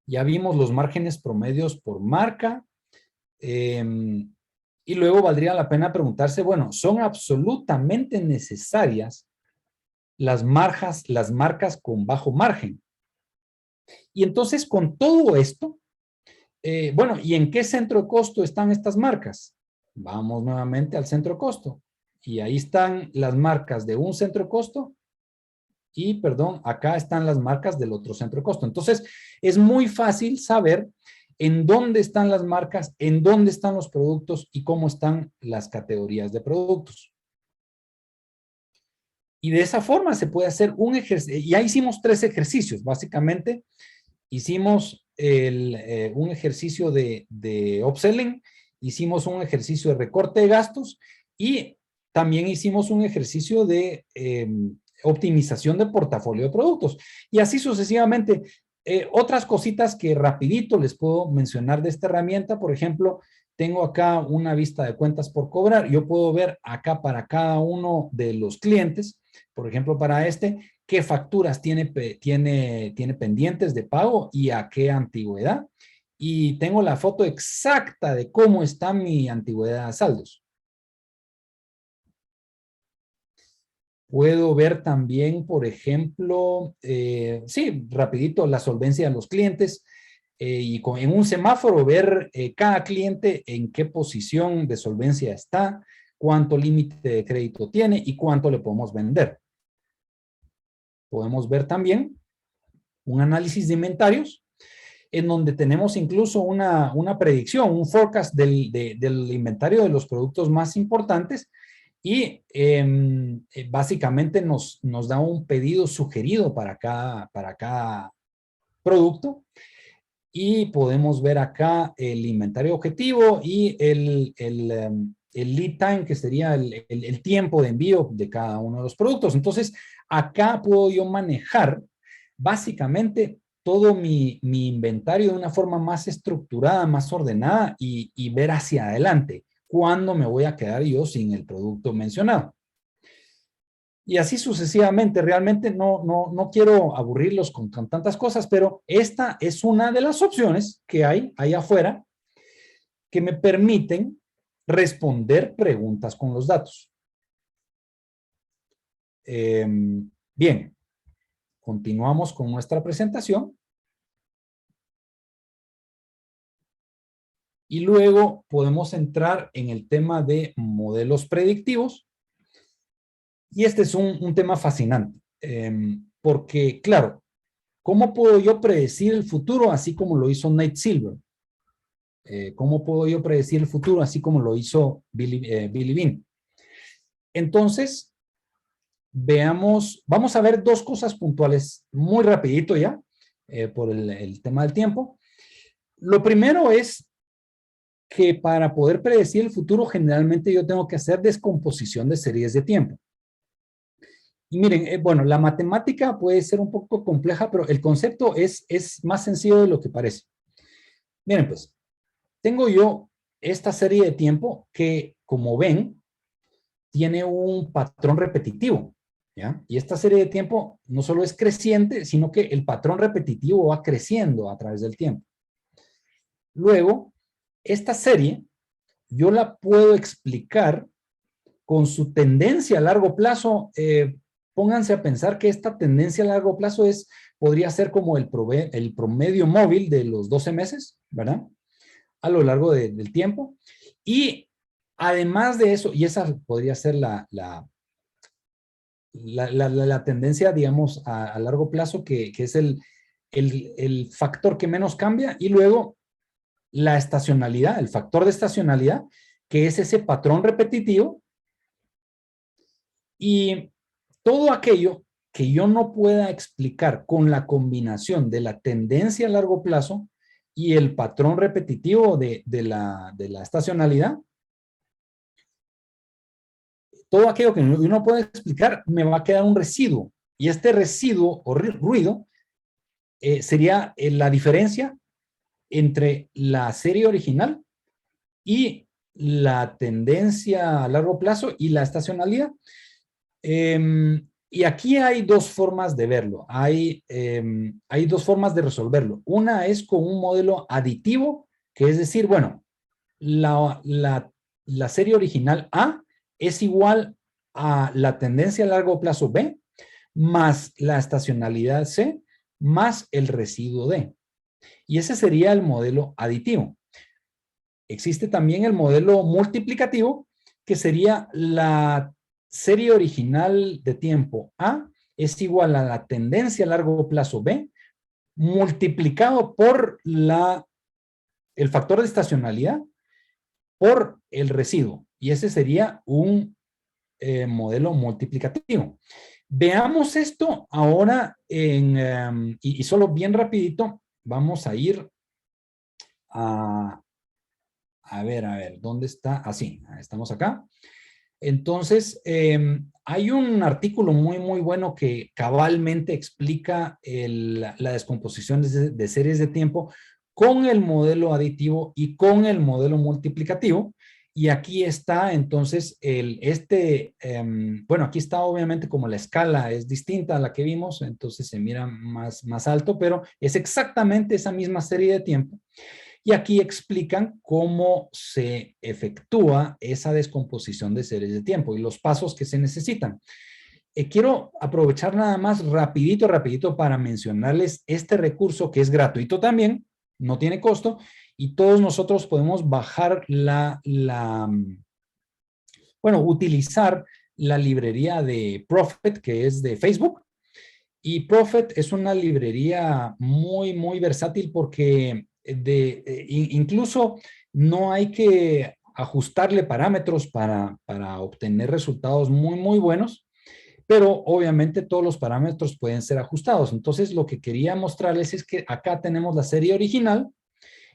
[SPEAKER 2] Ya vimos los márgenes promedios por marca. Y luego valdría la pena preguntarse, bueno, ¿son absolutamente necesarias las marcas con bajo margen? Y entonces con todo esto, Bueno, ¿y en qué centro de costo están estas marcas? Vamos nuevamente al centro de costo. Y ahí están las marcas de un centro de costo. Y, perdón, acá están las marcas del otro centro de costo. Entonces, es muy fácil saber en dónde están las marcas, en dónde están los productos y cómo están las categorías de productos. Y de esa forma se puede hacer un ejercicio. Ya hicimos 3 ejercicios, básicamente. Hicimos un ejercicio de upselling, hicimos un ejercicio de recorte de gastos y también hicimos un ejercicio de optimización de portafolio de productos. Y así sucesivamente. Otras cositas que rapidito les puedo mencionar de esta herramienta, por ejemplo, tengo acá una vista de cuentas por cobrar. Yo puedo ver acá para cada uno de los clientes, por ejemplo, para este, qué facturas tiene pendientes de pago y a qué antigüedad. Y tengo la foto exacta de cómo está mi antigüedad a saldos. Puedo ver también, por ejemplo, sí, rapidito, la solvencia de los clientes y en un semáforo ver cada cliente en qué posición de solvencia está, cuánto límite de crédito tiene y cuánto le podemos vender. Podemos ver también un análisis de inventarios en donde tenemos incluso una predicción, un forecast del inventario de los productos más importantes y básicamente nos da un pedido sugerido para cada producto y podemos ver acá el inventario objetivo y el lead time, que sería el tiempo de envío de cada uno de los productos. Entonces, acá puedo yo manejar básicamente todo mi inventario de una forma más estructurada, más ordenada y ver hacia adelante cuándo me voy a quedar yo sin el producto mencionado. Y así sucesivamente. Realmente no quiero aburrirlos con tantas cosas, pero esta es una de las opciones que hay ahí afuera que me permiten responder preguntas con los datos. Bien, continuamos con nuestra presentación. Y luego podemos entrar en el tema de modelos predictivos. Y este es un tema fascinante, porque, claro, ¿cómo puedo yo predecir el futuro así como lo hizo Nate Silver? ¿Cómo puedo yo predecir el futuro así como lo hizo Billy Beane? Entonces, veamos, vamos a ver 2 cosas puntuales muy rapidito ya, por el tema del tiempo. Lo primero es que para poder predecir el futuro, generalmente yo tengo que hacer descomposición de series de tiempo. Y miren, bueno, la matemática puede ser un poco compleja, pero el concepto es más sencillo de lo que parece. Miren, pues, tengo yo esta serie de tiempo que, como ven, tiene un patrón repetitivo, ¿ya? Y esta serie de tiempo no solo es creciente, sino que el patrón repetitivo va creciendo a través del tiempo. Luego, esta serie yo la puedo explicar con su tendencia a largo plazo. Pónganse a pensar que esta tendencia a largo plazo podría ser como el promedio móvil de los 12 meses, ¿verdad? A lo largo del tiempo. Y además de eso, y esa podría ser la tendencia, digamos, a largo plazo, que es el factor que menos cambia, y luego la estacionalidad, el factor de estacionalidad, que es ese patrón repetitivo, y todo aquello que yo no pueda explicar con la combinación de la tendencia a largo plazo y el patrón repetitivo de la estacionalidad, todo aquello que yo no pueda explicar me va a quedar un residuo. Y este residuo o ruido sería la diferencia entre la serie original y la tendencia a largo plazo y la estacionalidad. Y aquí hay 2 formas de verlo. Hay 2 formas de resolverlo. Una es con un modelo aditivo, que es decir, bueno, la serie original A es igual a la tendencia a largo plazo B, más la estacionalidad C, más el residuo D. Y ese sería el modelo aditivo. Existe también el modelo multiplicativo, que sería la serie original de tiempo A es igual a la tendencia a largo plazo B multiplicado por el factor de estacionalidad por el residuo. Y ese sería un modelo multiplicativo. Veamos esto ahora y solo bien rapidito vamos a ir a ver, ¿dónde está? Así, estamos acá. Entonces, hay un artículo muy bueno que cabalmente explica la descomposición de series de tiempo con el modelo aditivo y con el modelo multiplicativo. Y aquí está entonces bueno, aquí está obviamente como la escala es distinta a la que vimos, entonces se mira más alto, pero es exactamente esa misma serie de tiempo. Y aquí explican cómo se efectúa esa descomposición de series de tiempo y los pasos que se necesitan. Quiero aprovechar nada más rapidito para mencionarles este recurso que es gratuito también, no tiene costo, y todos nosotros podemos bajar bueno, utilizar la librería de Prophet, que es de Facebook. Y Prophet es una librería muy versátil porque incluso no hay que ajustarle parámetros para obtener resultados muy buenos, pero obviamente todos los parámetros pueden ser ajustados. Entonces, lo que quería mostrarles es que acá tenemos la serie original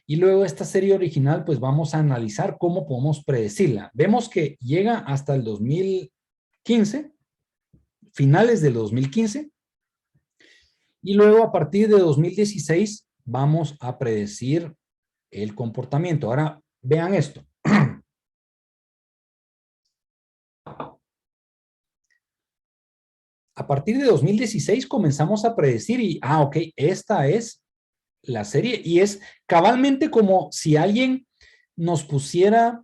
[SPEAKER 2] y luego esta serie original, pues vamos a analizar cómo podemos predecirla. Vemos que llega hasta el 2015, finales del 2015, y luego a partir de 2016 vamos a predecir el comportamiento. Ahora, vean esto. A partir de 2016 comenzamos a predecir y, ok, esta es la serie y es cabalmente como si alguien nos pusiera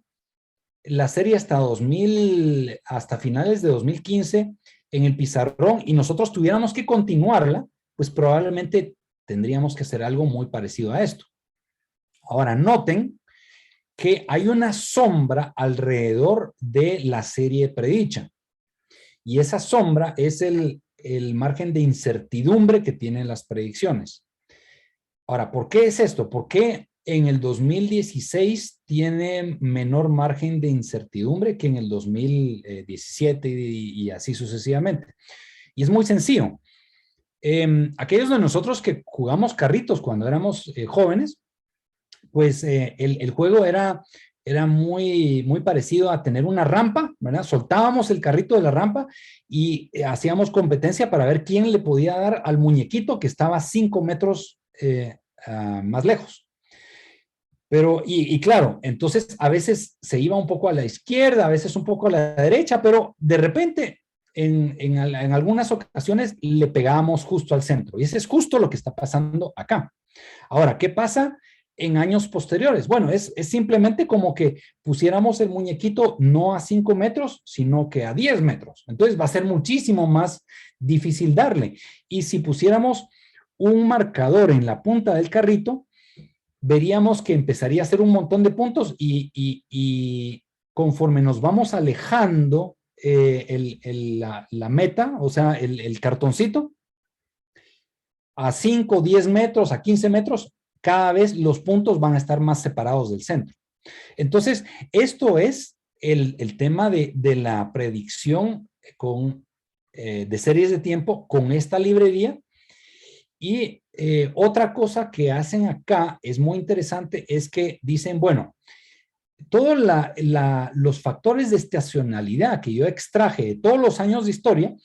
[SPEAKER 2] la serie hasta finales de 2015 en el pizarrón y nosotros tuviéramos que continuarla, pues probablemente tendríamos que hacer algo muy parecido a esto. Ahora, noten que hay una sombra alrededor de la serie predicha. Y esa sombra es el margen de incertidumbre que tienen las predicciones. Ahora, ¿por qué es esto? ¿Por qué en el 2016 tiene menor margen de incertidumbre que en el 2017 y así sucesivamente? Y es muy sencillo. Aquellos de nosotros que jugamos carritos cuando éramos jóvenes, pues el juego era muy parecido a tener una rampa, ¿verdad? Soltábamos el carrito de la rampa y hacíamos competencia para ver quién le podía dar al muñequito que estaba 5 metros más lejos. Pero, y claro, entonces a veces se iba un poco a la izquierda, a veces un poco a la derecha, pero de repente en algunas ocasiones le pegábamos justo al centro. Y ese es justo lo que está pasando acá. Ahora, ¿qué pasa en años posteriores? Bueno, es simplemente como que pusiéramos el muñequito no a 5 metros, sino que a 10 metros. Entonces va a ser muchísimo más difícil darle. Y si pusiéramos un marcador en la punta del carrito, veríamos que empezaría a hacer un montón de puntos y conforme nos vamos alejando la meta, o sea, el cartoncito, a 5, 10 metros, a 15 metros, cada vez los puntos van a estar más separados del centro. Entonces, esto es el tema de la predicción de series de tiempo con esta librería. Y otra cosa que hacen acá es muy interesante, es que dicen, bueno, todos los factores de estacionalidad que yo extraje de todos los años de historia,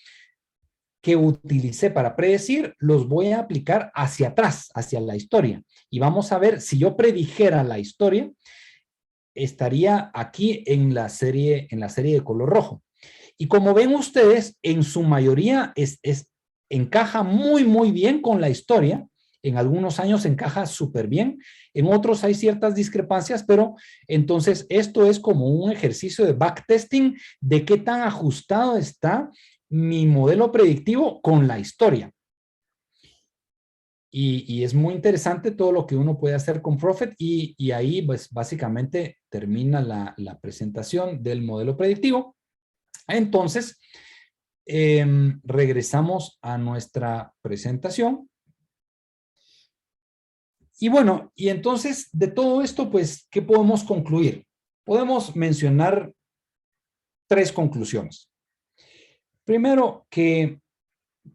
[SPEAKER 2] que utilicé para predecir, los voy a aplicar hacia atrás, hacia la historia. Y vamos a ver, si yo predijera la historia, estaría aquí en la serie de color rojo. Y como ven ustedes, en su mayoría encaja muy bien con la historia. En algunos años encaja súper bien, en otros hay ciertas discrepancias, pero entonces esto es como un ejercicio de backtesting de qué tan ajustado está mi modelo predictivo con la historia. Y es muy interesante todo lo que uno puede hacer con Prophet y ahí pues básicamente termina la presentación del modelo predictivo. Entonces, regresamos a nuestra presentación. Y bueno, y entonces de todo esto, pues, ¿qué podemos concluir? Podemos mencionar 3 conclusiones. Primero, que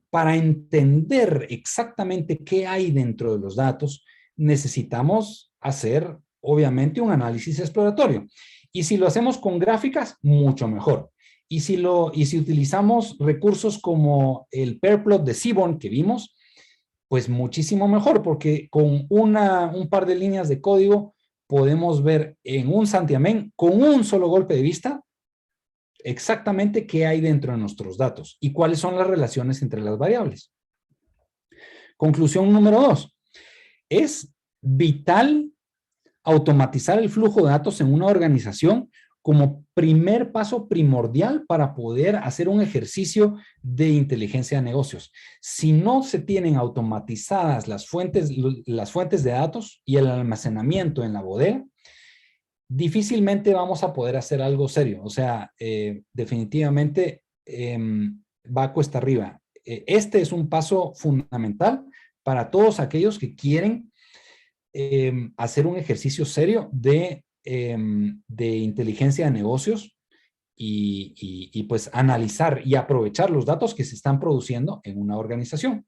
[SPEAKER 2] para entender exactamente qué hay dentro de los datos, necesitamos hacer, obviamente, un análisis exploratorio. Y si lo hacemos con gráficas, mucho mejor. Y si utilizamos recursos como el pairplot de Seaborn que vimos, pues muchísimo mejor, porque con un par de líneas de código podemos ver en un santiamén, con un solo golpe de vista, exactamente qué hay dentro de nuestros datos y cuáles son las relaciones entre las variables. Conclusión número 2. Es vital automatizar el flujo de datos en una organización como primer paso primordial para poder hacer un ejercicio de inteligencia de negocios. Si no se tienen automatizadas las fuentes de datos y el almacenamiento en la bodega, difícilmente vamos a poder hacer algo serio. O sea, definitivamente va a cuesta arriba. Este es un paso fundamental para todos aquellos que quieren hacer un ejercicio serio de inteligencia de negocios y pues analizar y aprovechar los datos que se están produciendo en una organización.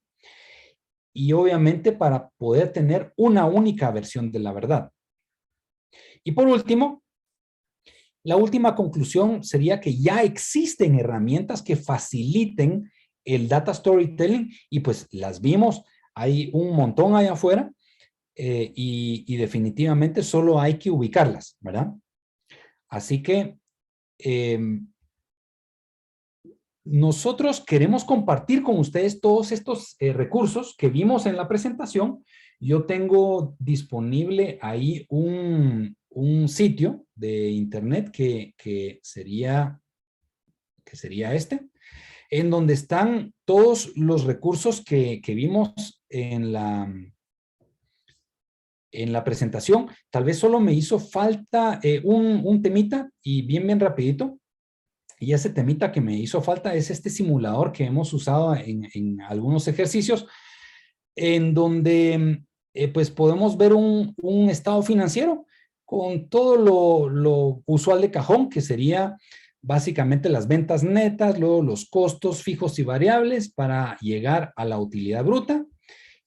[SPEAKER 2] Y obviamente para poder tener una única versión de la verdad. Y por último, la última conclusión sería que ya existen herramientas que faciliten el data storytelling y pues las vimos, hay un montón allá afuera y definitivamente solo hay que ubicarlas, ¿verdad? Así que nosotros queremos compartir con ustedes todos estos recursos que vimos en la presentación. Yo tengo disponible ahí un sitio de internet que sería este, en donde están todos los recursos que vimos en la presentación. Tal vez solo me hizo falta un temita y bien rapidito. Y ese temita que me hizo falta es este simulador que hemos usado en algunos ejercicios en donde pues podemos ver un estado financiero con todo lo usual de cajón, que sería básicamente las ventas netas, luego los costos fijos y variables para llegar a la utilidad bruta,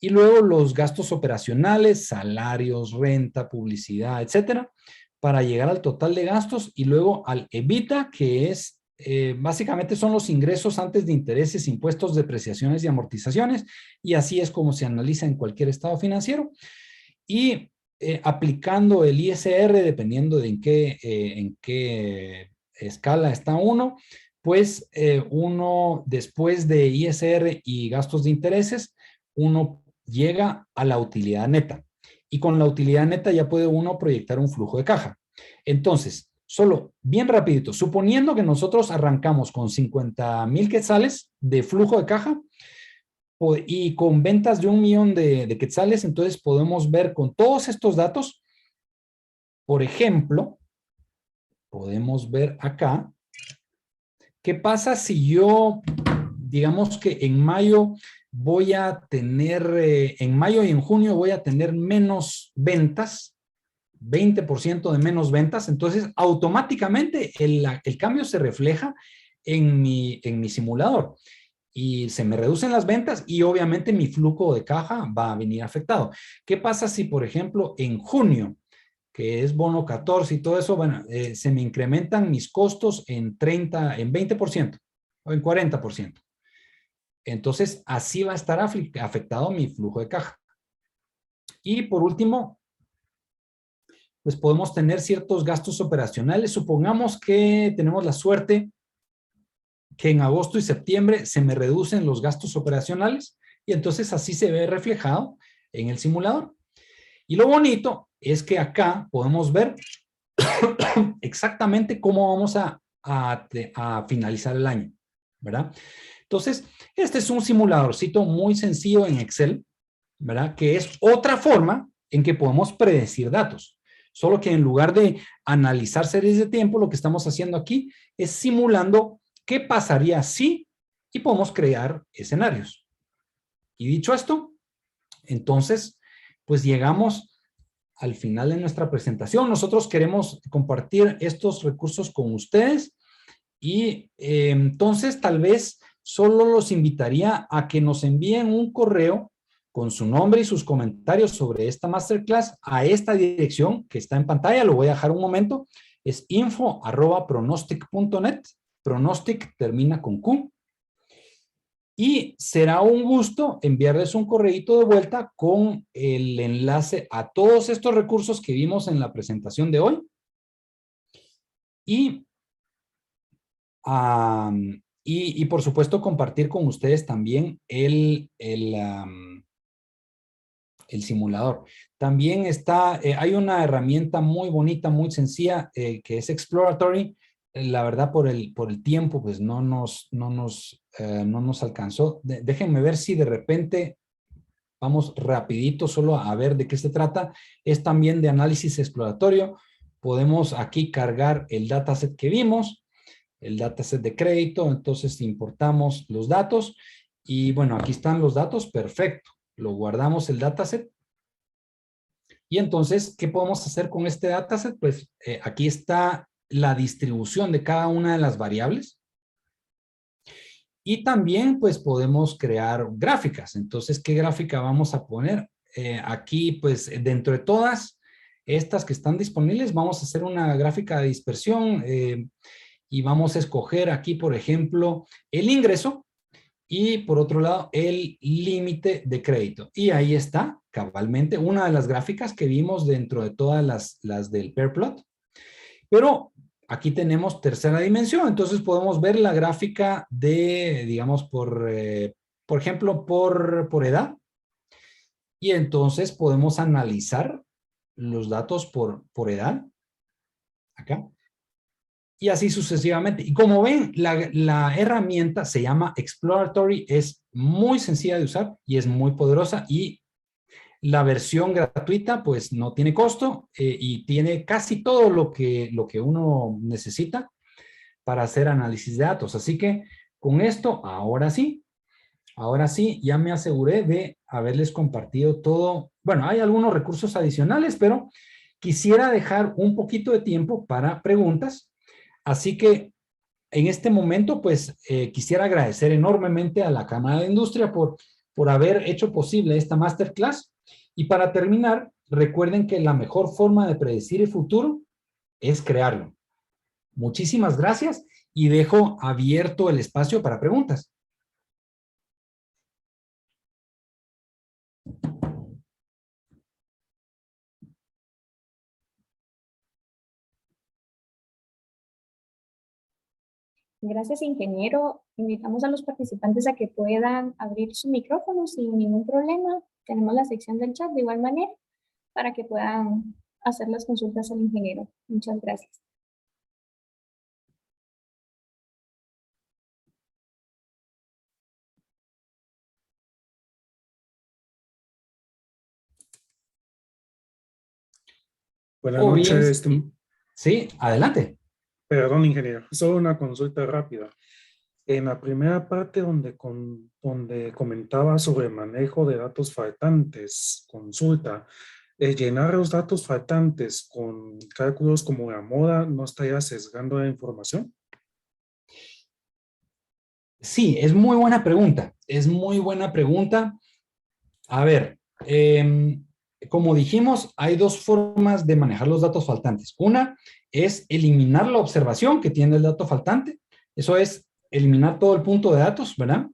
[SPEAKER 2] y luego los gastos operacionales, salarios, renta, publicidad, etcétera, para llegar al total de gastos y luego al EBITDA, que es básicamente son los ingresos antes de intereses, impuestos, depreciaciones y amortizaciones, y así es como se analiza en cualquier estado financiero. Y aplicando el ISR, dependiendo de en qué escala está uno, pues uno después de ISR y gastos de intereses, uno llega a la utilidad neta. Y con la utilidad neta ya puede uno proyectar un flujo de caja. Entonces, solo bien rapidito, suponiendo que nosotros arrancamos con 50,000 quetzales de flujo de caja y con ventas de 1,000,000 de quetzales, entonces podemos ver con todos estos datos, por ejemplo, podemos ver acá, ¿qué pasa si yo, digamos que en mayo voy a tener, en mayo y en junio voy a tener menos ventas, 20% de menos ventas, entonces automáticamente el cambio se refleja en mi simulador y se me reducen las ventas y obviamente mi flujo de caja va a venir afectado. ¿Qué pasa si, por ejemplo, en junio, que es bono 14 y todo eso, bueno, se me incrementan mis costos en 20% o en 40%? Entonces, así va a estar afectado mi flujo de caja. Y por último, pues podemos tener ciertos gastos operacionales. Supongamos que tenemos la suerte que en agosto y septiembre se me reducen los gastos operacionales y entonces así se ve reflejado en el simulador. Y lo bonito es que acá podemos ver exactamente cómo vamos a finalizar el año, ¿verdad? Entonces, este es un simuladorcito muy sencillo en Excel ¿verdad? Que es otra forma en que podemos predecir datos. Solo que en lugar de analizar series de tiempo, lo que estamos haciendo aquí es simulando qué pasaría si, y podemos crear escenarios. Y dicho esto, entonces, pues llegamos al final de nuestra presentación. Nosotros queremos compartir estos recursos con ustedes y entonces tal vez solo los invitaría a que nos envíen un correo con su nombre y sus comentarios sobre esta masterclass a esta dirección que está en pantalla. Lo voy a dejar un momento. Es info@pronostic.net. Pronostic termina con Q. Y será un gusto enviarles un correíto de vuelta con el enlace a todos estos recursos que vimos en la presentación de hoy. Y por supuesto compartir con ustedes también el simulador. También está, hay una herramienta muy bonita, muy sencilla, que es Exploratory. La verdad, por el tiempo, pues no nos alcanzó. Déjenme ver si de repente vamos rapidito solo a ver de qué se trata. Es también de análisis exploratorio. Podemos aquí cargar el dataset que vimos, el dataset de crédito. Entonces importamos los datos y bueno, aquí están los datos. Perfecto. Lo guardamos el dataset. Y entonces, ¿qué podemos hacer con este dataset? Pues aquí está la distribución de cada una de las variables. Y también, pues, podemos crear gráficas. Entonces, ¿qué gráfica vamos a poner? Aquí, pues, dentro de todas estas que están disponibles, vamos a hacer una gráfica de dispersión y vamos a escoger aquí, por ejemplo, el ingreso y, por otro lado, el límite de crédito. Y ahí está, cabalmente, una de las gráficas que vimos dentro de todas las del pair plot. Pero aquí tenemos tercera dimensión, entonces podemos ver la gráfica de, digamos, por ejemplo, por edad. Y entonces podemos analizar los datos por edad. Acá. Y así sucesivamente. Y como ven, la herramienta se llama Exploratory, es muy sencilla de usar y es muy poderosa, y la versión gratuita pues no tiene costo y tiene casi todo lo que uno necesita para hacer análisis de datos. Así que con esto, ahora sí, ya me aseguré de haberles compartido todo. Bueno, hay algunos recursos adicionales, pero quisiera dejar un poquito de tiempo para preguntas. Así que en este momento, pues, quisiera agradecer enormemente a la Cámara de Industria por haber hecho posible esta masterclass. Y para terminar, recuerden que la mejor forma de predecir el futuro es crearlo. Muchísimas gracias y dejo abierto el espacio para preguntas.
[SPEAKER 1] Gracias, ingeniero. Invitamos a los participantes a que puedan abrir su micrófono sin ningún problema. Tenemos la sección del chat de igual manera para que puedan hacer las consultas al ingeniero. Muchas gracias.
[SPEAKER 4] Buenas
[SPEAKER 2] O bien,
[SPEAKER 4] noches.
[SPEAKER 2] sí, adelante.
[SPEAKER 4] Perdón, ingeniero. Solo una consulta rápida. En la primera parte donde comentaba sobre el manejo de datos faltantes, consulta, llenar los datos faltantes con cálculos como la moda, ¿no estaría sesgando la información?
[SPEAKER 2] Sí, es muy buena pregunta. Es muy buena pregunta. A ver, como dijimos, hay dos formas de manejar los datos faltantes. Una es eliminar la observación que tiene el dato faltante. Eso es eliminar todo el punto de datos, ¿verdad?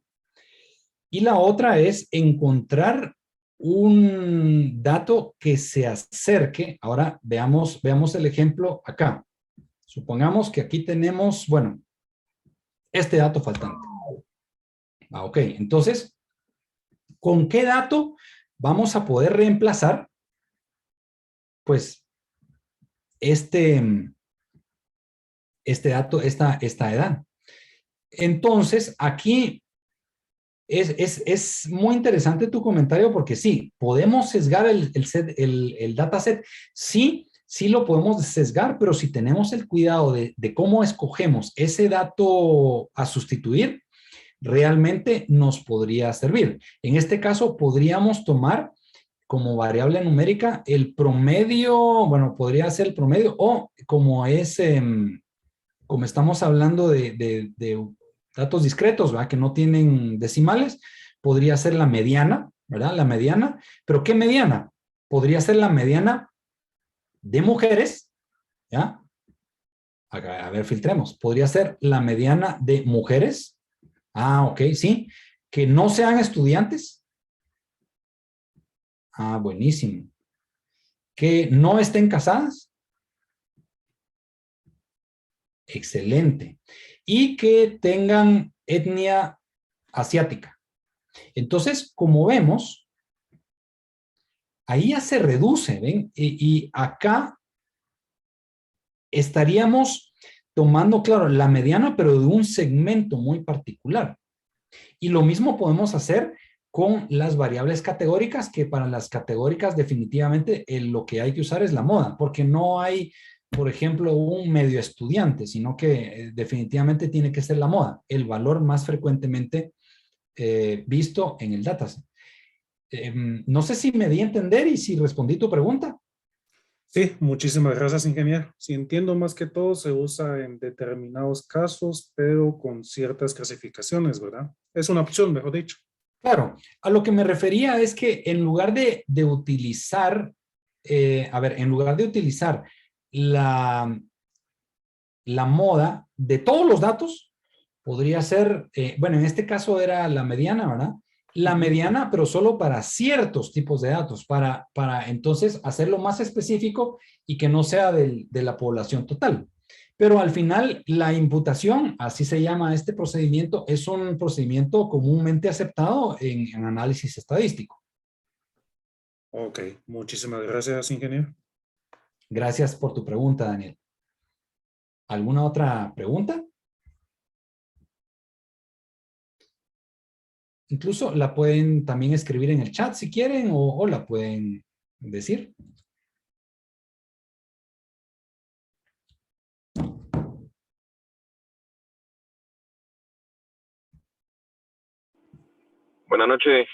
[SPEAKER 2] Y la otra es encontrar un dato que se acerque. Ahora veamos el ejemplo acá. Supongamos que aquí tenemos, bueno, este dato faltante. Ok, entonces, ¿con qué dato vamos a poder reemplazar, pues, este dato, esta edad? Entonces, aquí Es muy interesante tu comentario porque sí, podemos sesgar el dataset. Sí, sí lo podemos sesgar, pero si tenemos el cuidado de cómo escogemos ese dato a sustituir, realmente nos podría servir. En este caso, podríamos tomar como variable numérica el promedio, bueno, podría ser el promedio o como es, como estamos hablando de datos discretos, ¿verdad? Que no tienen decimales, podría ser la mediana, ¿verdad? La mediana, pero ¿qué mediana? Podría ser la mediana de mujeres, ¿ya? A ver, filtremos. Podría ser la mediana de mujeres. Ah, ok, sí. Que no sean estudiantes. Ah, buenísimo. Que no estén casadas. Excelente. Y que tengan etnia asiática. Entonces, como vemos, ahí ya se reduce, ¿ven? Y acá estaríamos tomando, claro, la mediana, pero de un segmento muy particular. Y lo mismo podemos hacer con las variables categóricas, que para las categóricas definitivamente lo que hay que usar es la moda, porque no hay, por ejemplo, un medio estudiante, sino que definitivamente tiene que ser la moda, el valor más frecuentemente visto en el dataset. No sé si me di a entender y si respondí tu pregunta.
[SPEAKER 4] Sí, muchísimas gracias, ingeniero. Si entiendo, más que todo se usa en determinados casos, pero con ciertas clasificaciones, ¿verdad? Es una opción, mejor dicho.
[SPEAKER 2] Claro, a lo que me refería es que en lugar de utilizar, en lugar de utilizar la, la moda de todos los datos, podría ser, bueno, en este caso era la mediana, ¿verdad? La mediana, pero solo para ciertos tipos de datos, para entonces hacerlo más específico y que no sea de la población total. Pero al final, la imputación, así se llama este procedimiento, es un procedimiento comúnmente aceptado en análisis estadístico.
[SPEAKER 4] Ok, muchísimas gracias, ingeniero.
[SPEAKER 2] Gracias por tu pregunta, Daniel. ¿Alguna otra pregunta? Incluso la pueden también escribir en el chat si quieren o la pueden decir.
[SPEAKER 5] Buenas noches.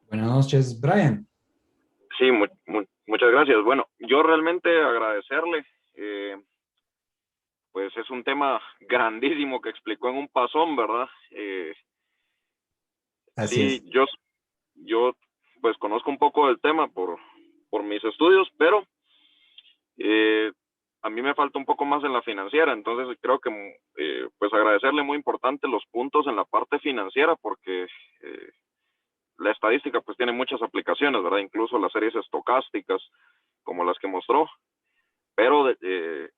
[SPEAKER 2] Buenas noches, Brian.
[SPEAKER 5] Sí, muchas gracias. Bueno, yo realmente agradecerle. Pues es un tema grandísimo que explicó en un pasón, ¿verdad?
[SPEAKER 2] Así
[SPEAKER 5] Sí,
[SPEAKER 2] es.
[SPEAKER 5] yo pues conozco un poco del tema por mis estudios, pero a mí me falta un poco más en la financiera, entonces creo que pues agradecerle muy importante los puntos en la parte financiera porque la estadística pues tiene muchas aplicaciones, ¿verdad? Incluso las series estocásticas como las que mostró, pero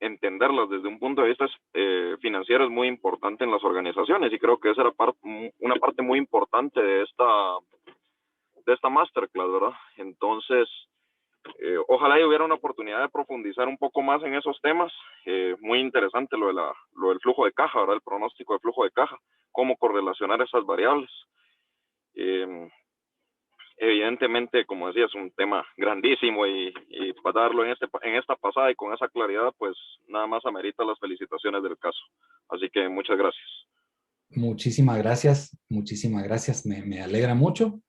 [SPEAKER 5] entenderlas desde un punto de vista financiero es muy importante en las organizaciones y creo que esa era una parte muy importante de esta masterclass, ¿verdad? Entonces, ojalá y hubiera una oportunidad de profundizar un poco más en esos temas. Muy interesante lo del flujo de caja, ¿verdad? El pronóstico de flujo de caja, cómo correlacionar esas variables. Evidentemente, como decía, es un tema grandísimo y para darlo en esta pasada y con esa claridad, pues nada más amerita las felicitaciones del caso. Así que muchas gracias.
[SPEAKER 2] Muchísimas gracias, muchísimas gracias. Me alegra mucho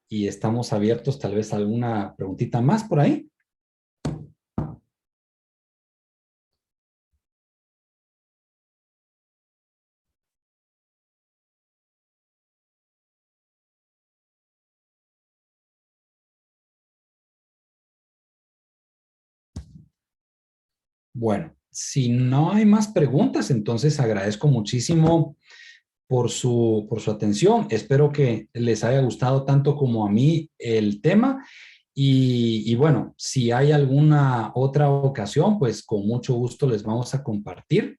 [SPEAKER 2] y estamos abiertos tal vez a alguna preguntita más por ahí. Bueno, si no hay más preguntas, entonces agradezco muchísimo por su atención. Espero que les haya gustado tanto como a mí el tema. Y bueno, si hay alguna otra ocasión, pues con mucho gusto les vamos a compartir.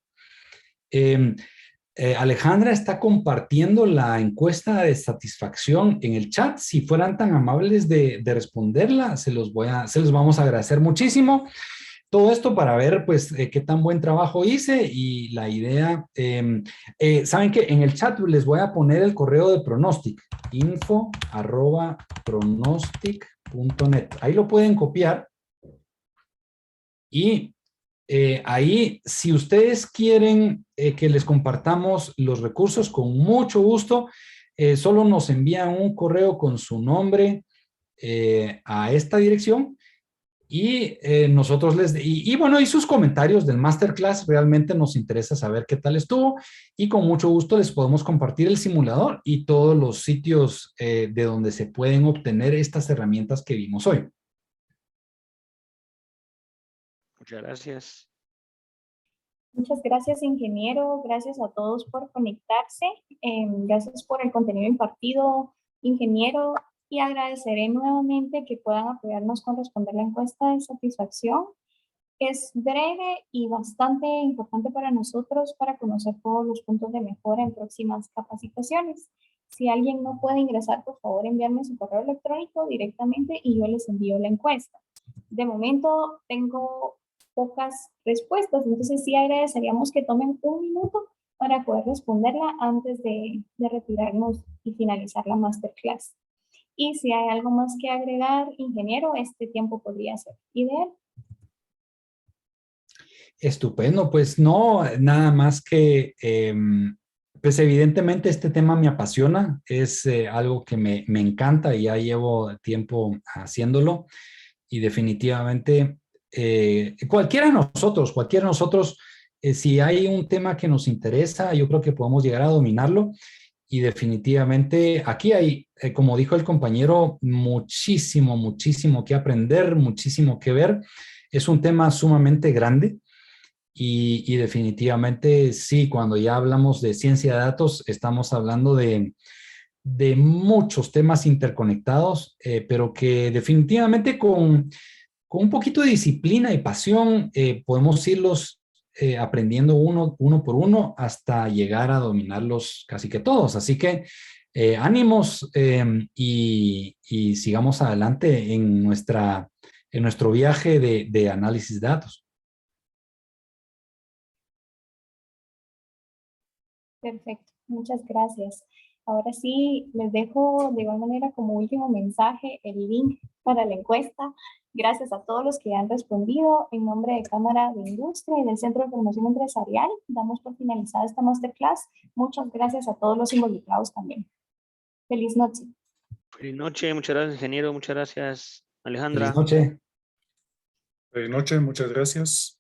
[SPEAKER 2] Alejandra está compartiendo la encuesta de satisfacción en el chat. Si fueran tan amables de responderla, se los vamos a agradecer muchísimo. Todo esto para ver, pues, qué tan buen trabajo hice y la idea, saben que en el chat les voy a poner el correo de Pronostic, info@pronostic.net. Ahí lo pueden copiar y ahí, si ustedes quieren que les compartamos los recursos, con mucho gusto, solo nos envían un correo con su nombre a esta dirección y nosotros bueno, y sus comentarios del masterclass. Realmente nos interesa saber qué tal estuvo y con mucho gusto les podemos compartir el simulador y todos los sitios de donde se pueden obtener estas herramientas que vimos hoy.
[SPEAKER 6] Muchas gracias.
[SPEAKER 1] Muchas gracias, ingeniero. Gracias a todos por conectarse. Gracias por el contenido impartido, ingeniero. Y agradeceré nuevamente que puedan apoyarnos con responder la encuesta de satisfacción. Es breve y bastante importante para nosotros para conocer todos los puntos de mejora en próximas capacitaciones. Si alguien no puede ingresar, por favor, enviarme su correo electrónico directamente y yo les envío la encuesta. De momento tengo pocas respuestas, entonces sí agradeceríamos que tomen un minuto para poder responderla antes de retirarnos y finalizar la masterclass. Y si hay algo más que agregar, ingeniero, este tiempo podría ser ideal.
[SPEAKER 2] Estupendo, pues no, nada más que, pues evidentemente este tema me apasiona, es algo que me encanta y ya llevo tiempo haciéndolo y definitivamente cualquiera de nosotros, si hay un tema que nos interesa, yo creo que podemos llegar a dominarlo. Y definitivamente aquí hay, como dijo el compañero, muchísimo, muchísimo que aprender, muchísimo que ver. Es un tema sumamente grande y definitivamente sí, cuando ya hablamos de ciencia de datos, estamos hablando de muchos temas interconectados, pero que definitivamente con un poquito de disciplina y pasión podemos irlos aprendiendo uno por uno hasta llegar a dominarlos casi que todos. Así que ánimos y sigamos adelante en nuestro viaje de análisis de datos.
[SPEAKER 1] Perfecto, muchas gracias. Ahora sí, les dejo de igual manera como último mensaje el link para la encuesta. Gracias a todos los que han respondido. En nombre de Cámara de Industria y del Centro de Formación Empresarial, damos por finalizada esta masterclass. Muchas gracias a todos los involucrados también. Feliz noche.
[SPEAKER 6] Feliz noche, muchas gracias, ingeniero. Muchas gracias, Alejandra.
[SPEAKER 2] Feliz noche.
[SPEAKER 4] Buenas noches, muchas gracias.